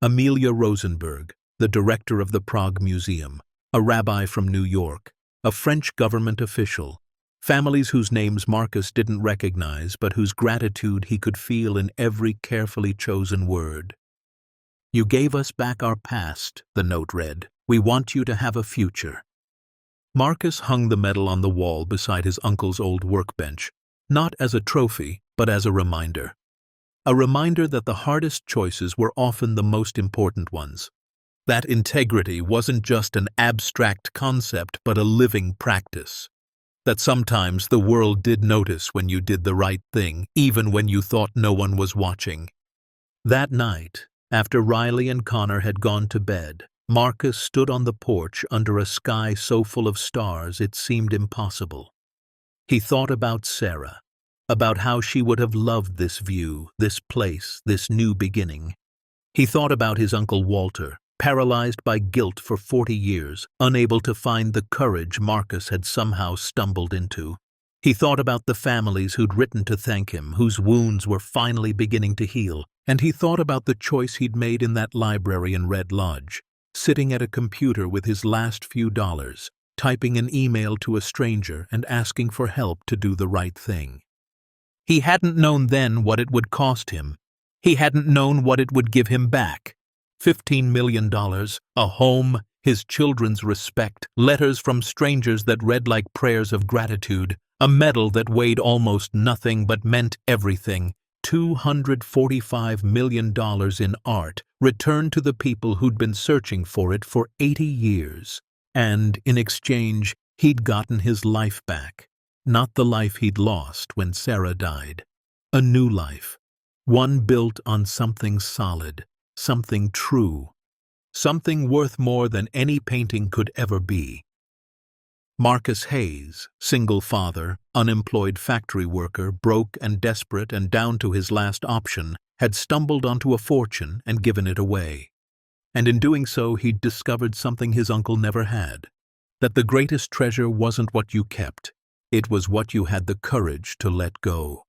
Amelia Rosenberg, the director of the Prague Museum, a rabbi from New York, a French government official, families whose names Marcus didn't recognize but whose gratitude he could feel in every carefully chosen word. "You gave us back our past," the note read. "We want you to have a future." Marcus hung the medal on the wall beside his uncle's old workbench, not as a trophy, but as a reminder. A reminder that the hardest choices were often the most important ones. That integrity wasn't just an abstract concept, but a living practice. That sometimes the world did notice when you did the right thing, even when you thought no one was watching. That night, after Riley and Connor had gone to bed, Marcus stood on the porch under a sky so full of stars it seemed impossible. He thought about Sarah, about how she would have loved this view, this place, this new beginning. He thought about his Uncle Walter, paralyzed by guilt for 40 years, unable to find the courage Marcus had somehow stumbled into. He thought about the families who'd written to thank him, whose wounds were finally beginning to heal, and he thought about the choice he'd made in that library in Red Lodge, sitting at a computer with his last few dollars, typing an email to a stranger and asking for help to do the right thing. He hadn't known then what it would cost him. He hadn't known what it would give him back. $15 million, a home, his children's respect, letters from strangers that read like prayers of gratitude, a medal that weighed almost nothing but meant everything, $245 million in art, returned to the people who'd been searching for it for 80 years. And, in exchange, he'd gotten his life back. Not the life he'd lost when Sarah died. A new life. One built on something solid, something true, something worth more than any painting could ever be. Marcus Hayes, single father, unemployed factory worker, broke and desperate and down to his last option, had stumbled onto a fortune and given it away. And in doing so he'd discovered something his uncle never had, that the greatest treasure wasn't what you kept, it was what you had the courage to let go.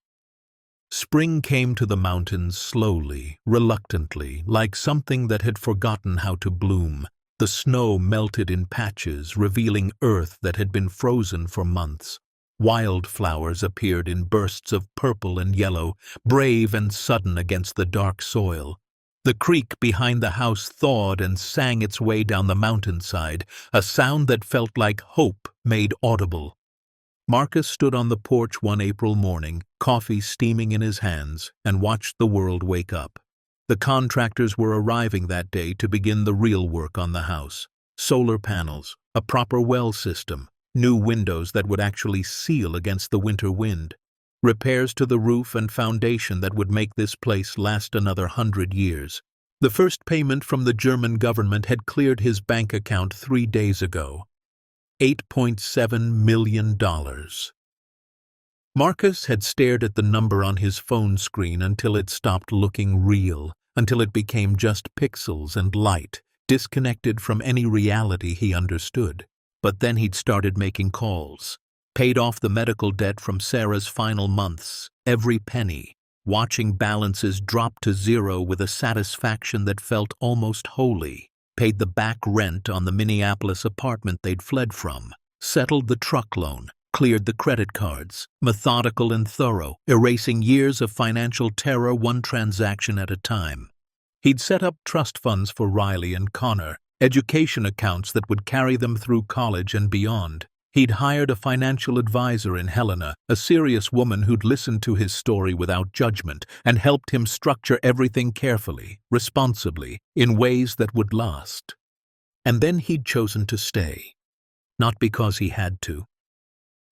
Spring came to the mountains slowly, reluctantly, like something that had forgotten how to bloom. The snow melted in patches, revealing earth that had been frozen for months. Wildflowers appeared in bursts of purple and yellow, brave and sudden against the dark soil. The creek behind the house thawed and sang its way down the mountainside, a sound that felt like hope made audible. Marcus stood on the porch one April morning, coffee steaming in his hands, and watched the world wake up. The contractors were arriving that day to begin the real work on the house. Solar panels, a proper well system, new windows that would actually seal against the winter wind, repairs to the roof and foundation that would make this place last another 100 years. The first payment from the German government had cleared his bank account 3 days ago. $8.7 million. Marcus had stared at the number on his phone screen until it stopped looking real, until it became just pixels and light, disconnected from any reality he understood. But then he'd started making calls, paid off the medical debt from Sarah's final months, every penny, watching balances drop to zero with a satisfaction that felt almost holy, paid the back rent on the Minneapolis apartment they'd fled from, settled the truck loan, cleared the credit cards, methodical and thorough, erasing years of financial terror one transaction at a time. He'd set up trust funds for Riley and Connor, education accounts that would carry them through college and beyond. He'd hired a financial advisor in Helena, a serious woman who'd listened to his story without judgment and helped him structure everything carefully, responsibly, in ways that would last. And then he'd chosen to stay, not because he had to.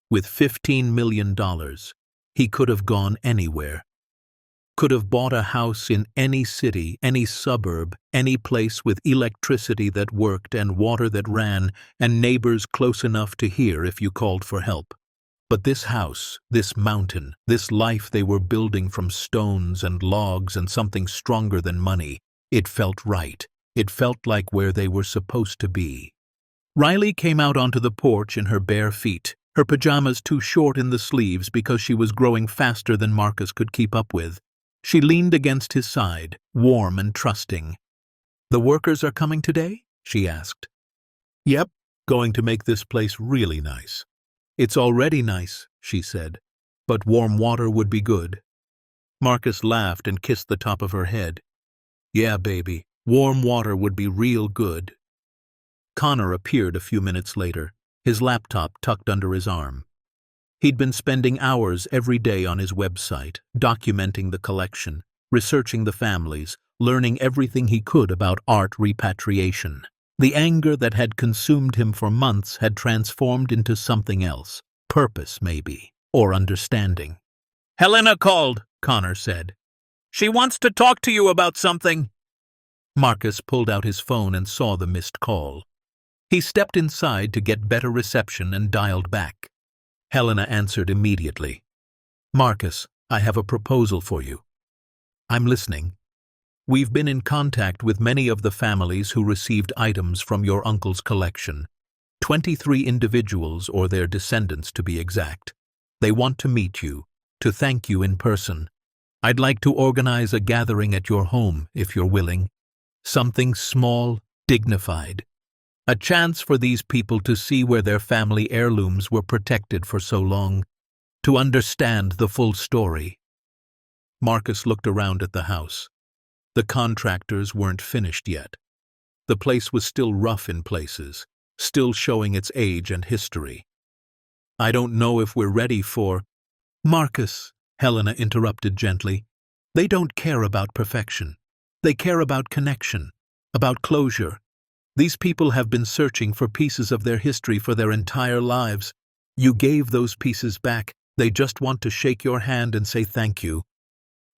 With $15 million, he could have gone anywhere. Could have bought a house in any city, any suburb, any place with electricity that worked and water that ran and neighbors close enough to hear if you called for help. But this house, this mountain, this life they were building from stones and logs and something stronger than money, it felt right. It felt like where they were supposed to be. Riley came out onto the porch in her bare feet, her pajamas too short in the sleeves because she was growing faster than Marcus could keep up with. She leaned against his side, warm and trusting. "The workers are coming today?" she asked. "Yep, going to make this place really nice." "It's already nice," she said, "but warm water would be good." Marcus laughed and kissed the top of her head. "Yeah, baby, warm water would be real good." Connor appeared a few minutes later, his laptop tucked under his arm. He'd been spending hours every day on his website, documenting the collection, researching the families, learning everything he could about art repatriation. The anger that had consumed him for months had transformed into something else, purpose maybe, or understanding. Helena called, Connor said. "She wants to talk to you about something." Marcus pulled out his phone and saw the missed call. He stepped inside to get better reception and dialed back. Helena answered immediately. "Marcus, I have a proposal for you." "I'm listening." "We've been in contact with many of the families who received items from your uncle's collection. 23 individuals, or their descendants to be exact. They want to meet you, to thank you in person. I'd like to organize a gathering at your home, if you're willing. Something small, dignified. A chance for these people to see where their family heirlooms were protected for so long, to understand the full story." Marcus looked around at the house. The contractors weren't finished yet. The place was still rough in places, still showing its age and history. "I don't know if we're ready for—" "Marcus," Helena interrupted gently, "they don't care about perfection. They care about connection, about closure. These people have been searching for pieces of their history for their entire lives. You gave those pieces back. They just want to shake your hand and say thank you."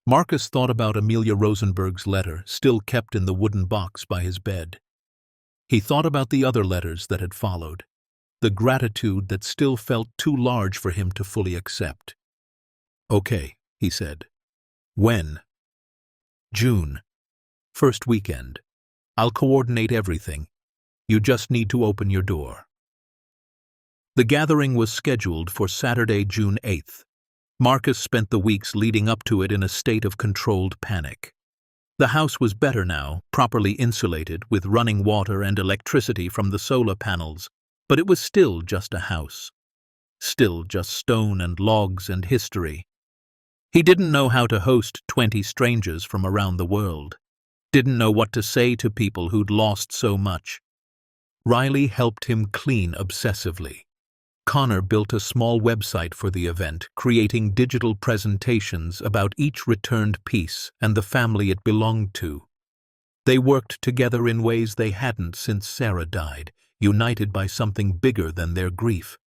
Marcus thought about Amelia Rosenberg's letter, still kept in the wooden box by his bed. He thought about the other letters that had followed, the gratitude that still felt too large for him to fully accept. "Okay," he said. "When?" "June. First weekend. I'll coordinate everything. You just need to open your door." The gathering was scheduled for Saturday, June 8th. Marcus spent the weeks leading up to it in a state of controlled panic. The house was better now, properly insulated, with running water and electricity from the solar panels, but it was still just a house. Still just stone and logs and history. He didn't know how to host 20 strangers from around the world. Didn't know what to say to people who'd lost so much. Riley helped him clean obsessively. Connor built a small website for the event, creating digital presentations about each returned piece and the family it belonged to. They worked together in ways they hadn't since Sarah died, united by something bigger than their grief.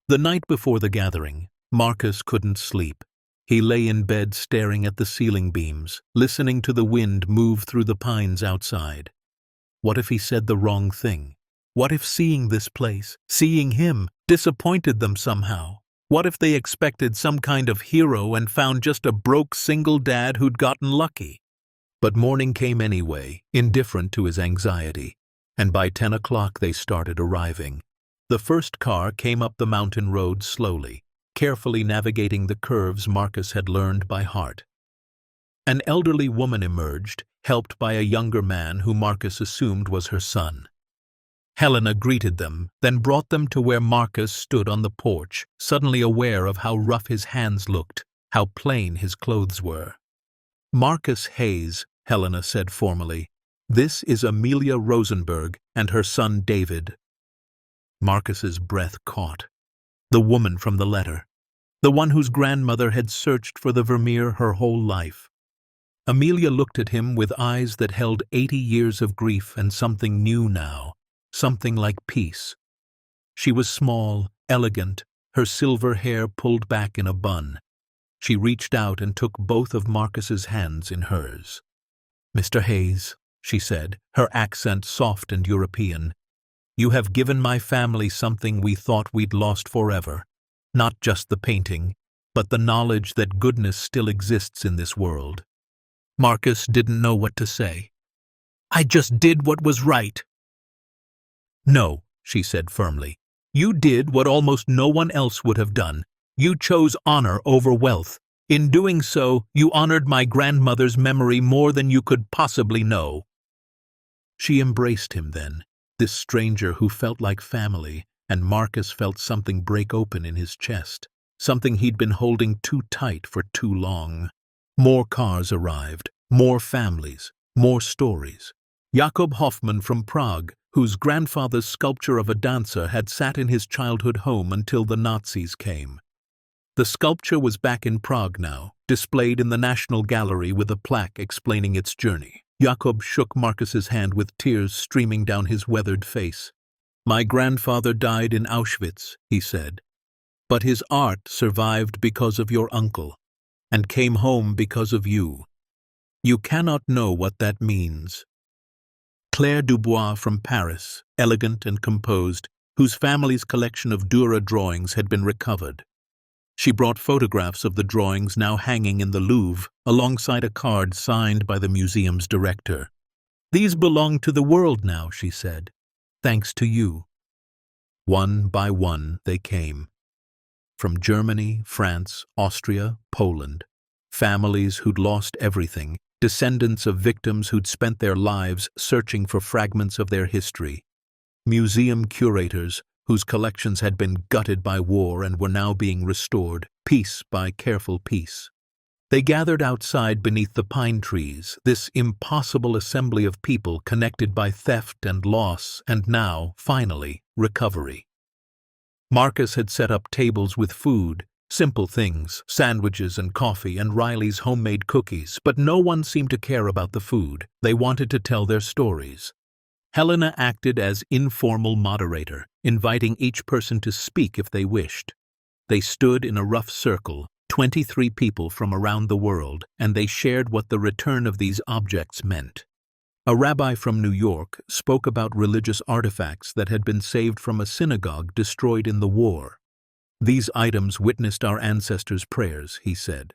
The night before the gathering, Marcus couldn't sleep. He lay in bed staring at the ceiling beams, listening to the wind move through the pines outside. What if he said the wrong thing? What if seeing this place, seeing him, disappointed them somehow? What if they expected some kind of hero and found just a broke single dad who'd gotten lucky? But morning came anyway, indifferent to his anxiety, and by 10 o'clock they started arriving. The first car came up the mountain road slowly, carefully navigating the curves Marcus had learned by heart. An elderly woman emerged, helped by a younger man who Marcus assumed was her son. Helena greeted them, then brought them to where Marcus stood on the porch, suddenly aware of how rough his hands looked, how plain his clothes were. "Marcus Hayes," Helena said formally. "This is Amelia Rosenberg and her son David." Marcus's breath caught. The woman from the letter. The one whose grandmother had searched for the Vermeer her whole life. Amelia looked at him with eyes that held 80 years of grief and something new now, something like peace. She was small, elegant, her silver hair pulled back in a bun. She reached out and took both of Marcus's hands in hers. "Mr. Hayes," she said, her accent soft and European, "you have given my family something we thought we'd lost forever. Not just the painting, but the knowledge that goodness still exists in this world." Marcus didn't know what to say. "I just did what was right." "No," she said firmly. "You did what almost no one else would have done. You chose honor over wealth. In doing so, you honored my grandmother's memory more than you could possibly know." She embraced him then, this stranger who felt like family, and Marcus felt something break open in his chest, something he'd been holding too tight for too long. More cars arrived, more families, more stories. Jakob Hoffmann from Prague, whose grandfather's sculpture of a dancer had sat in his childhood home until the Nazis came. The sculpture was back in Prague now, displayed in the National Gallery with a plaque explaining its journey. Jakob shook Marcus's hand with tears streaming down his weathered face. "My grandfather died in Auschwitz," he said, "but his art survived because of your uncle, and came home because of you. You cannot know what that means." Claire Dubois from Paris, elegant and composed, whose family's collection of Dürer drawings had been recovered. She brought photographs of the drawings now hanging in the Louvre, alongside a card signed by the museum's director. "These belong to the world now," she said, "thanks to you." One by one they came. From Germany, France, Austria, Poland. Families who'd lost everything, descendants of victims who'd spent their lives searching for fragments of their history. Museum curators whose collections had been gutted by war and were now being restored, piece by careful piece. They gathered outside beneath the pine trees, this impossible assembly of people connected by theft and loss and now, finally, recovery. Marcus had set up tables with food, simple things, sandwiches and coffee and Riley's homemade cookies, but no one seemed to care about the food. They wanted to tell their stories. Helena acted as informal moderator, inviting each person to speak if they wished. They stood in a rough circle, 23 people from around the world, and they shared what the return of these objects meant. A rabbi from New York spoke about religious artifacts that had been saved from a synagogue destroyed in the war. "These items witnessed our ancestors' prayers," he said.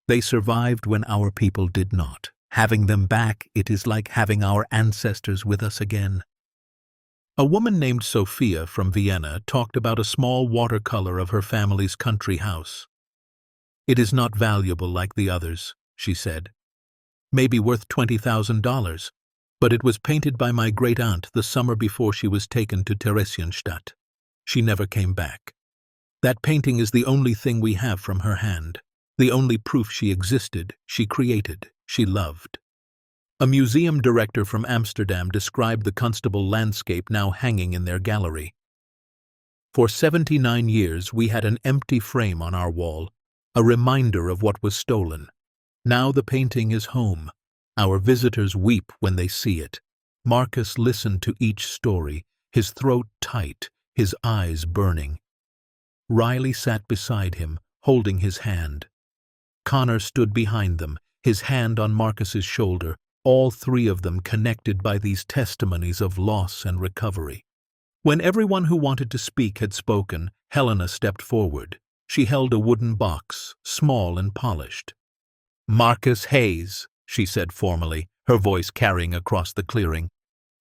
"They survived when our people did not. Having them back, it is like having our ancestors with us again." A woman named Sophia from Vienna talked about a small watercolor of her family's country house. "It is not valuable like the others," she said. "Maybe worth $20,000, but it was painted by my great-aunt the summer before she was taken to Theresienstadt. She never came back. That painting is the only thing we have from her hand, the only proof she existed, she created, she loved." A museum director from Amsterdam described the Constable landscape now hanging in their gallery. For 79 years we had an empty frame on our wall, a reminder of what was stolen. Now the painting is home. Our visitors weep when they see it. Marcus listened to each story, his throat tight, his eyes burning. Riley sat beside him, holding his hand. Connor stood behind them, his hand on Marcus's shoulder, all three of them connected by these testimonies of loss and recovery. When everyone who wanted to speak had spoken, Helena stepped forward. She held a wooden box, small and polished. "Marcus Hayes," she said formally, her voice carrying across the clearing.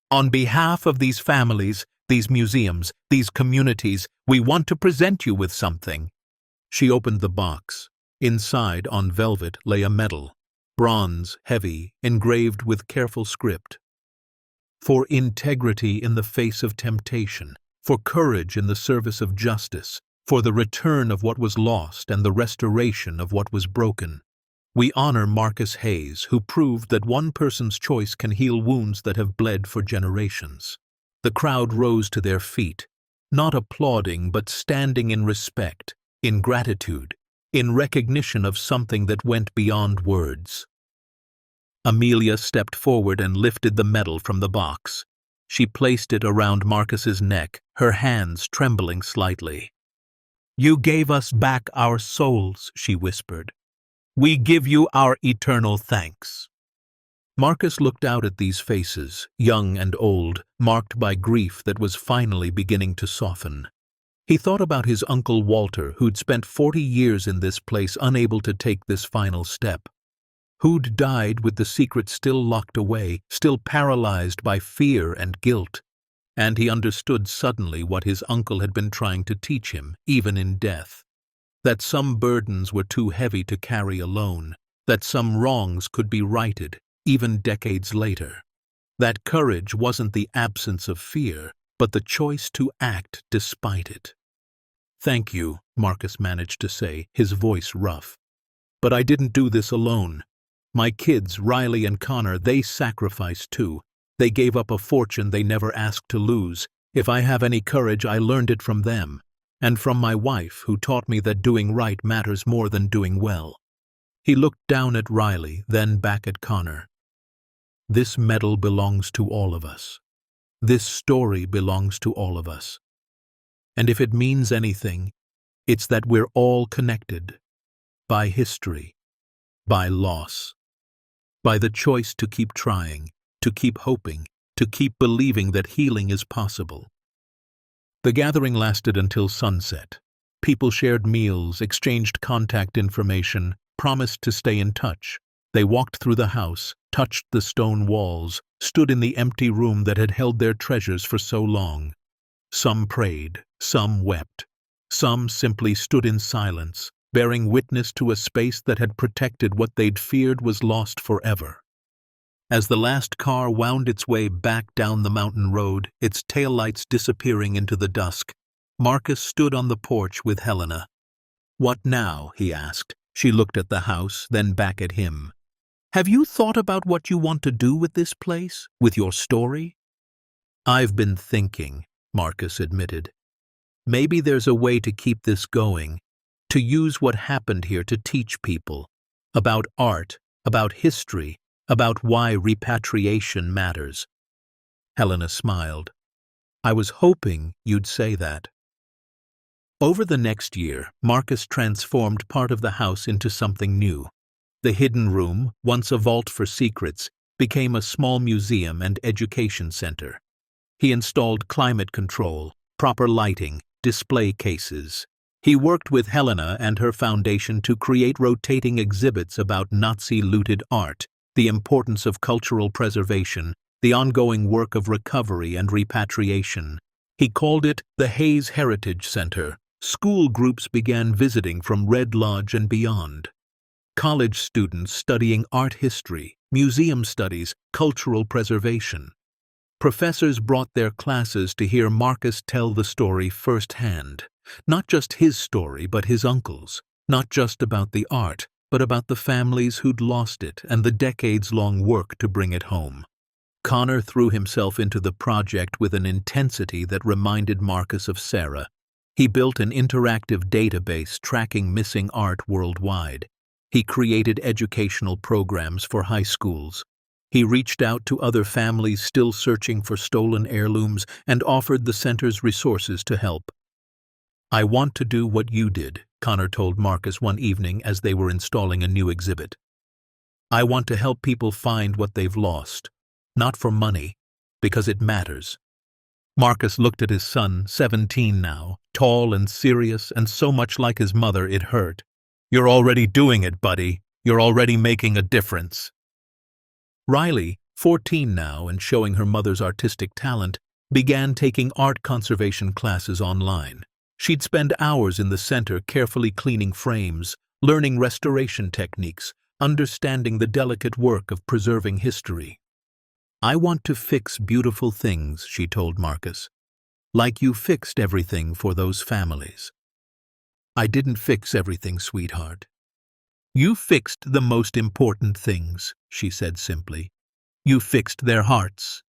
"On behalf of these families, these museums, these communities, we want to present you with something." She opened the box. Inside, on velvet, lay a medal, bronze, heavy, engraved with careful script. "For integrity in the face of temptation, for courage in the service of justice, for the return of what was lost and the restoration of what was broken. We honor Marcus Hayes, who proved that one person's choice can heal wounds that have bled for generations." The crowd rose to their feet, not applauding but standing in respect, in gratitude, in recognition of something that went beyond words. Amelia stepped forward and lifted the medal from the box. She placed it around Marcus's neck, her hands trembling slightly. "You gave us back our souls," she whispered. "We give you our eternal thanks." Marcus looked out at these faces, young and old, marked by grief that was finally beginning to soften. He thought about his uncle Walter, who'd spent 40 years in this place unable to take this final step. Who'd died with the secret still locked away, still paralyzed by fear and guilt. And he understood suddenly what his uncle had been trying to teach him, even in death. That some burdens were too heavy to carry alone, that some wrongs could be righted, even decades later. That courage wasn't the absence of fear, but the choice to act despite it. "Thank you," Marcus managed to say, his voice rough. "But I didn't do this alone. My kids, Riley and Connor, they sacrificed too. They gave up a fortune they never asked to lose. If I have any courage, I learned it from them, and from my wife, who taught me that doing right matters more than doing well." He looked down at Riley, then back at Connor. "This medal belongs to all of us. This story belongs to all of us. And if it means anything, it's that we're all connected. By history. By loss. By the choice to keep trying, to keep hoping, to keep believing that healing is possible." The gathering lasted until sunset. People shared meals, exchanged contact information, promised to stay in touch. They walked through the house, touched the stone walls, stood in the empty room that had held their treasures for so long. Some prayed, some wept. Some simply stood in silence, bearing witness to a space that had protected what they'd feared was lost forever. As the last car wound its way back down the mountain road, its taillights disappearing into the dusk, Marcus stood on the porch with Helena. "What now?" he asked. She looked at the house, then back at him. "Have you thought about what you want to do with this place, with your story?" "I've been thinking," Marcus admitted. "Maybe there's a way to keep this going, to use what happened here to teach people about art, about history, about why repatriation matters." Helena smiled. "I was hoping you'd say that." Over the next year, Marcus transformed part of the house into something new. The hidden room, once a vault for secrets, became a small museum and education center. He installed climate control, proper lighting, display cases. He worked with Helena and her foundation to create rotating exhibits about Nazi-looted art, the importance of cultural preservation, the ongoing work of recovery and repatriation. He called it the Hayes Heritage Center. School groups began visiting from Red Lodge and beyond. College students studying art history, museum studies, cultural preservation. Professors brought their classes to hear Marcus tell the story firsthand. Not just his story, but his uncle's. Not just about the art, but about the families who'd lost it and the decades-long work to bring it home. Connor threw himself into the project with an intensity that reminded Marcus of Sarah. He built an interactive database tracking missing art worldwide. He created educational programs for high schools. He reached out to other families still searching for stolen heirlooms and offered the center's resources to help. "I want to do what you did," Connor told Marcus one evening as they were installing a new exhibit. "I want to help people find what they've lost, not for money, because it matters." Marcus looked at his son, 17 now, tall and serious and so much like his mother it hurt. "You're already doing it, buddy. You're already making a difference." Riley, 14 now and showing her mother's artistic talent, began taking art conservation classes online. She'd spend hours in the center carefully cleaning frames, learning restoration techniques, understanding the delicate work of preserving history. "I want to fix beautiful things," she told Marcus, "like you fixed everything for those families." "I didn't fix everything, sweetheart. You fixed the most important things," she said simply. "You fixed their hearts."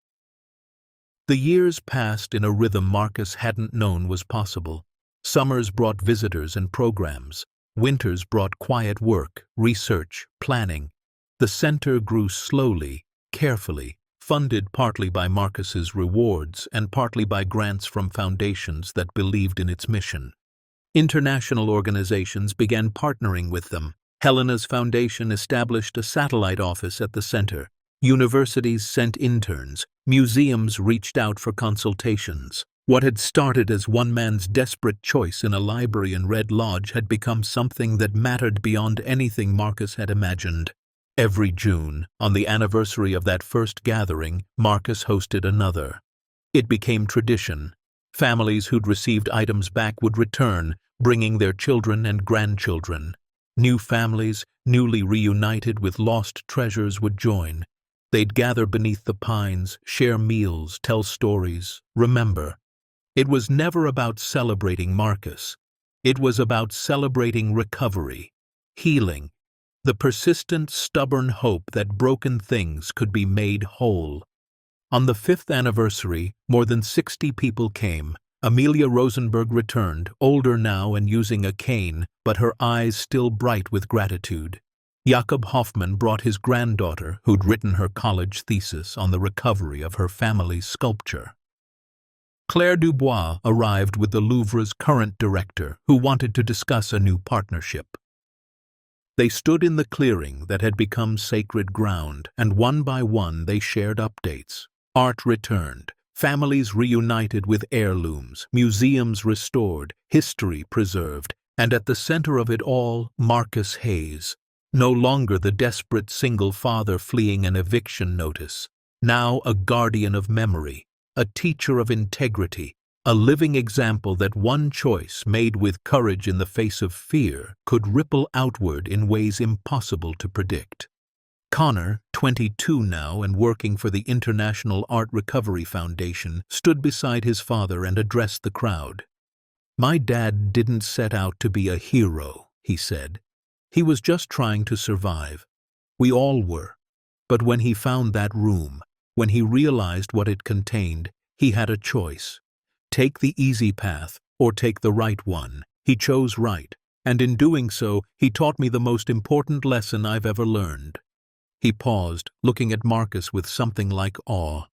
The years passed in a rhythm Marcus hadn't known was possible. Summers brought visitors and programs. Winters brought quiet work, research, planning. The center grew slowly, carefully, funded partly by Marcus's rewards and partly by grants from foundations that believed in its mission. International organizations began partnering with them. Helena's Foundation established a satellite office at the center. Universities sent interns. Museums reached out for consultations. What had started as one man's desperate choice in a library in Red Lodge had become something that mattered beyond anything Marcus had imagined. Every June, on the anniversary of that first gathering, Marcus hosted another. It became tradition. Families who'd received items back would return, bringing their children and grandchildren. New families, newly reunited with lost treasures, would join. They'd gather beneath the pines, share meals, tell stories, remember. It was never about celebrating Marcus. It was about celebrating recovery, healing, the persistent, stubborn hope that broken things could be made whole. On the 5th anniversary, more than 60 people came. Amelia Rosenberg returned, older now and using a cane, but her eyes still bright with gratitude. Jakob Hoffman brought his granddaughter, who'd written her college thesis on the recovery of her family's sculpture. Claire Dubois arrived with the Louvre's current director, who wanted to discuss a new partnership. They stood in the clearing that had become sacred ground, and one by one they shared updates. Art returned. Families reunited with heirlooms, museums restored, history preserved, and at the center of it all, Marcus Hayes. No longer the desperate single father fleeing an eviction notice. Now a guardian of memory, a teacher of integrity, a living example that one choice made with courage in the face of fear could ripple outward in ways impossible to predict. Connor, 22 now and working for the International Art Recovery Foundation, stood beside his father and addressed the crowd. "My dad didn't set out to be a hero," he said. "He was just trying to survive. We all were. But when he found that room, when he realized what it contained, he had a choice. Take the easy path or take the right one. He chose right, and in doing so, he taught me the most important lesson I've ever learned." He paused, looking at Marcus with something like awe.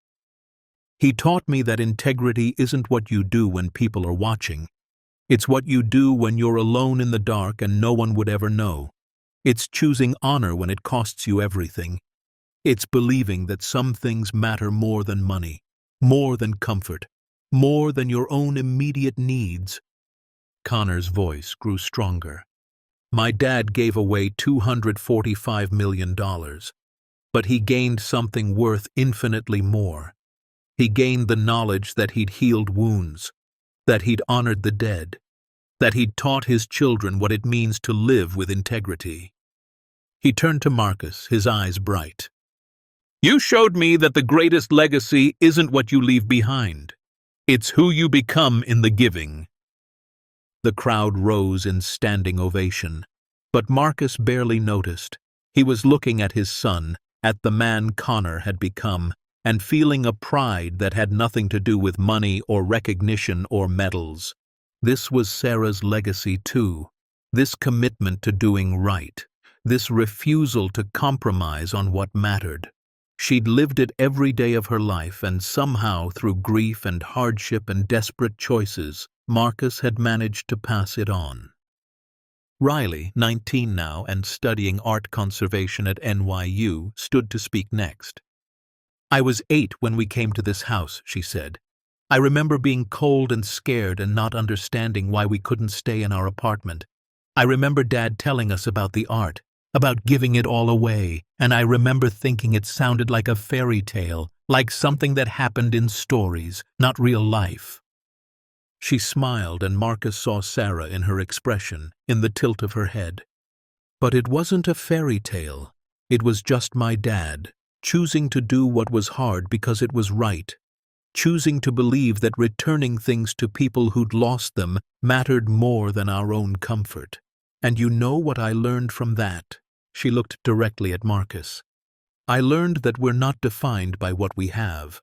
"He taught me that integrity isn't what you do when people are watching. It's what you do when you're alone in the dark and no one would ever know. It's choosing honor when it costs you everything. It's believing that some things matter more than money, more than comfort, more than your own immediate needs." Connor's voice grew stronger. "My dad gave away $245 million, but he gained something worth infinitely more. He gained the knowledge that he'd healed wounds, that he'd honored the dead, that he'd taught his children what it means to live with integrity." He turned to Marcus, his eyes bright. "You showed me that the greatest legacy isn't what you leave behind. It's who you become in the giving." The crowd rose in standing ovation, but Marcus barely noticed. He was looking at his son, at the man Connor had become, and feeling a pride that had nothing to do with money or recognition or medals. This was Sarah's legacy too. This commitment to doing right. This refusal to compromise on what mattered. She'd lived it every day of her life, and somehow, through grief and hardship and desperate choices, Marcus had managed to pass it on. Riley, 19 now and studying art conservation at NYU, stood to speak next. "I was 8 when we came to this house," she said. "I remember being cold and scared and not understanding why we couldn't stay in our apartment. I remember Dad telling us about the art, about giving it all away, and I remember thinking it sounded like a fairy tale, like something that happened in stories, not real life." She smiled, and Marcus saw Sarah in her expression, in the tilt of her head. "But it wasn't a fairy tale. It was just my dad, choosing to do what was hard because it was right, choosing to believe that returning things to people who'd lost them mattered more than our own comfort. And you know what I learned from that?" She looked directly at Marcus. "I learned that we're not defined by what we have.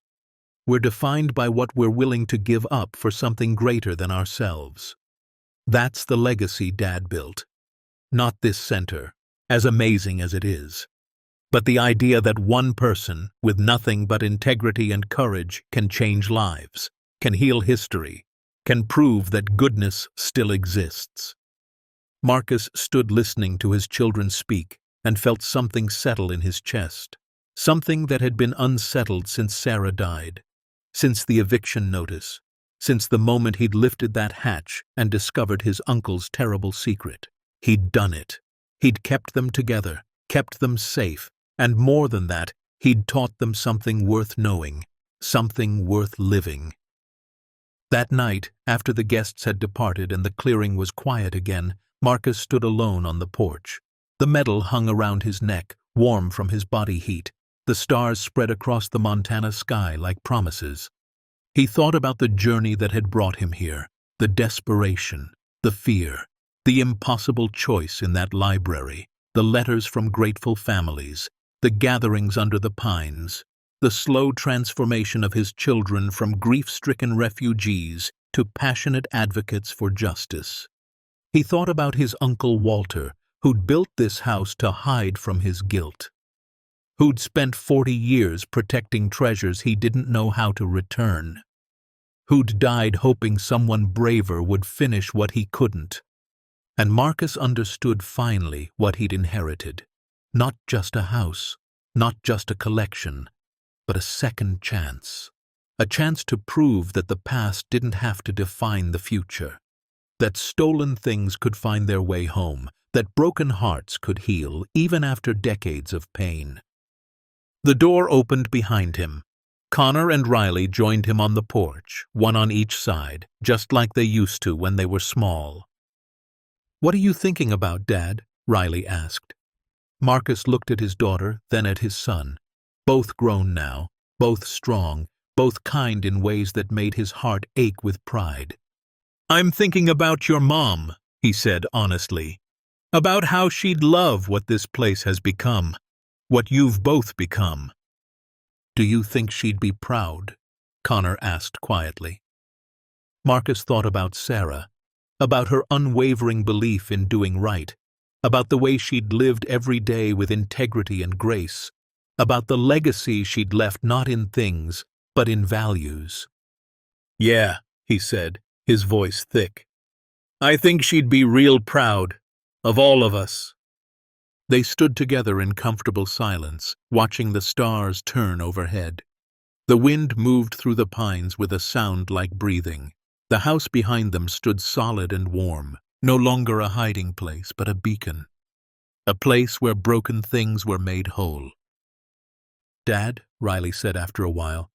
We're defined by what we're willing to give up for something greater than ourselves. That's the legacy Dad built. Not this center, as amazing as it is, but the idea that one person, with nothing but integrity and courage, can change lives, can heal history, can prove that goodness still exists." Marcus stood listening to his children speak and felt something settle in his chest, something that had been unsettled since Sarah died, since the eviction notice, since the moment he'd lifted that hatch and discovered his uncle's terrible secret. He'd done it. He'd kept them together, kept them safe, and more than that, he'd taught them something worth knowing, something worth living. That night, after the guests had departed and the clearing was quiet again, Marcus stood alone on the porch. The medal hung around his neck, warm from his body heat. The stars spread across the Montana sky like promises. He thought about the journey that had brought him here, the desperation, the fear, the impossible choice in that library, the letters from grateful families, the gatherings under the pines, the slow transformation of his children from grief-stricken refugees to passionate advocates for justice. He thought about his Uncle Walter, who'd built this house to hide from his guilt, who'd spent 40 years protecting treasures he didn't know how to return, who'd died hoping someone braver would finish what he couldn't. And Marcus understood finally what he'd inherited. Not just a house, not just a collection, but a second chance. A chance to prove that the past didn't have to define the future, that stolen things could find their way home, that broken hearts could heal even after decades of pain. The door opened behind him. Connor and Riley joined him on the porch, one on each side, just like they used to when they were small. "What are you thinking about, Dad?" Riley asked. Marcus looked at his daughter, then at his son. Both grown now, both strong, both kind in ways that made his heart ache with pride. "I'm thinking about your mom," he said honestly. "About how she'd love what this place has become, what you've both become." "Do you think she'd be proud?" Connor asked quietly. Marcus thought about Sarah, about her unwavering belief in doing right, about the way she'd lived every day with integrity and grace, about the legacy she'd left not in things, but in values. "Yeah," he said, his voice thick. "I think she'd be real proud of all of us." They stood together in comfortable silence, watching the stars turn overhead. The wind moved through the pines with a sound like breathing. The house behind them stood solid and warm, no longer a hiding place, but a beacon. A place where broken things were made whole. "Dad," Riley said after a while,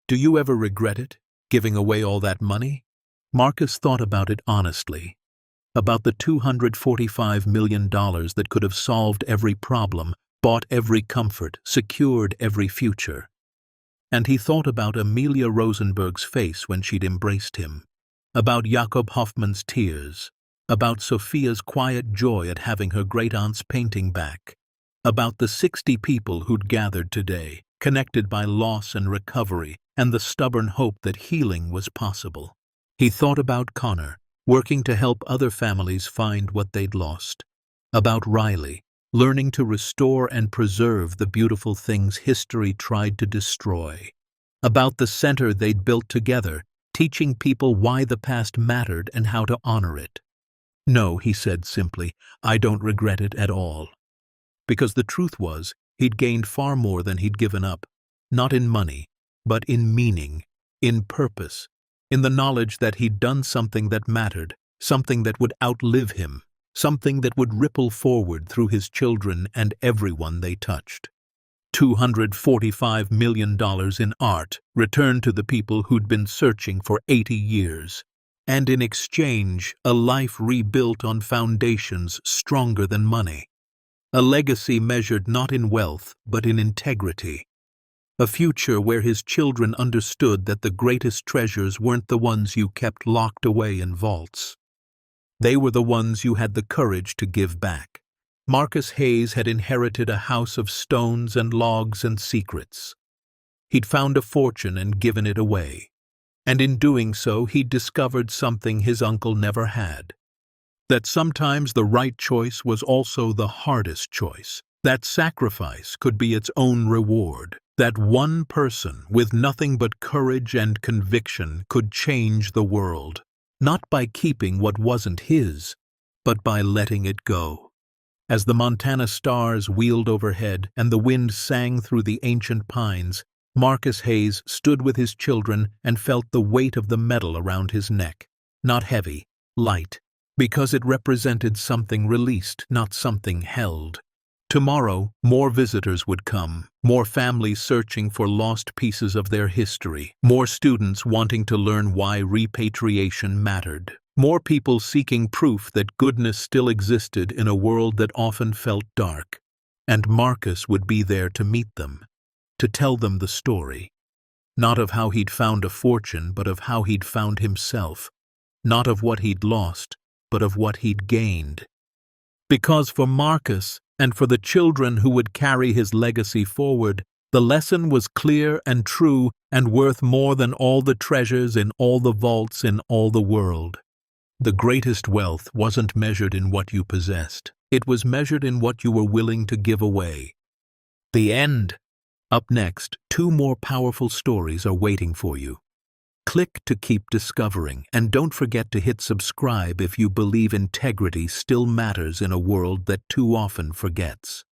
"do you ever regret it, giving away all that money?" Marcus thought about it honestly, about the $245 million that could have solved every problem, bought every comfort, secured every future. And he thought about Amelia Rosenberg's face when she'd embraced him, about Jakob Hoffmann's tears, about Sophia's quiet joy at having her great-aunt's painting back, about the 60 people who'd gathered today, connected by loss and recovery and the stubborn hope that healing was possible. He thought about Connor, working to help other families find what they'd lost. About Riley, learning to restore and preserve the beautiful things history tried to destroy. About the center they'd built together, teaching people why the past mattered and how to honor it. "No," he said simply, "I don't regret it at all." Because the truth was, he'd gained far more than he'd given up, not in money, but in meaning, in purpose, in the knowledge that he'd done something that mattered, something that would outlive him, something that would ripple forward through his children and everyone they touched. $245 million in art returned to the people who'd been searching for 80 years. And in exchange, a life rebuilt on foundations stronger than money. A legacy measured not in wealth, but in integrity. A future where his children understood that the greatest treasures weren't the ones you kept locked away in vaults. They were the ones you had the courage to give back. Marcus Hayes had inherited a house of stones and logs and secrets. He'd found a fortune and given it away. And in doing so, he'd discovered something his uncle never had. That sometimes the right choice was also the hardest choice. That sacrifice could be its own reward. That one person with nothing but courage and conviction could change the world. Not by keeping what wasn't his, but by letting it go. As the Montana stars wheeled overhead and the wind sang through the ancient pines, Marcus Hayes stood with his children and felt the weight of the medal around his neck. Not heavy, light, because it represented something released, not something held. Tomorrow, more visitors would come, more families searching for lost pieces of their history, more students wanting to learn why repatriation mattered, more people seeking proof that goodness still existed in a world that often felt dark. And Marcus would be there to meet them, to tell them the story. Not of how he'd found a fortune, but of how he'd found himself. Not of what he'd lost, but of what he'd gained. Because for Marcus, and for the children who would carry his legacy forward, the lesson was clear and true and worth more than all the treasures in all the vaults in all the world. The greatest wealth wasn't measured in what you possessed. It was measured in what you were willing to give away. The end. Up next, 2 more powerful stories are waiting for you. Click to keep discovering, and don't forget to hit subscribe if you believe integrity still matters in a world that too often forgets.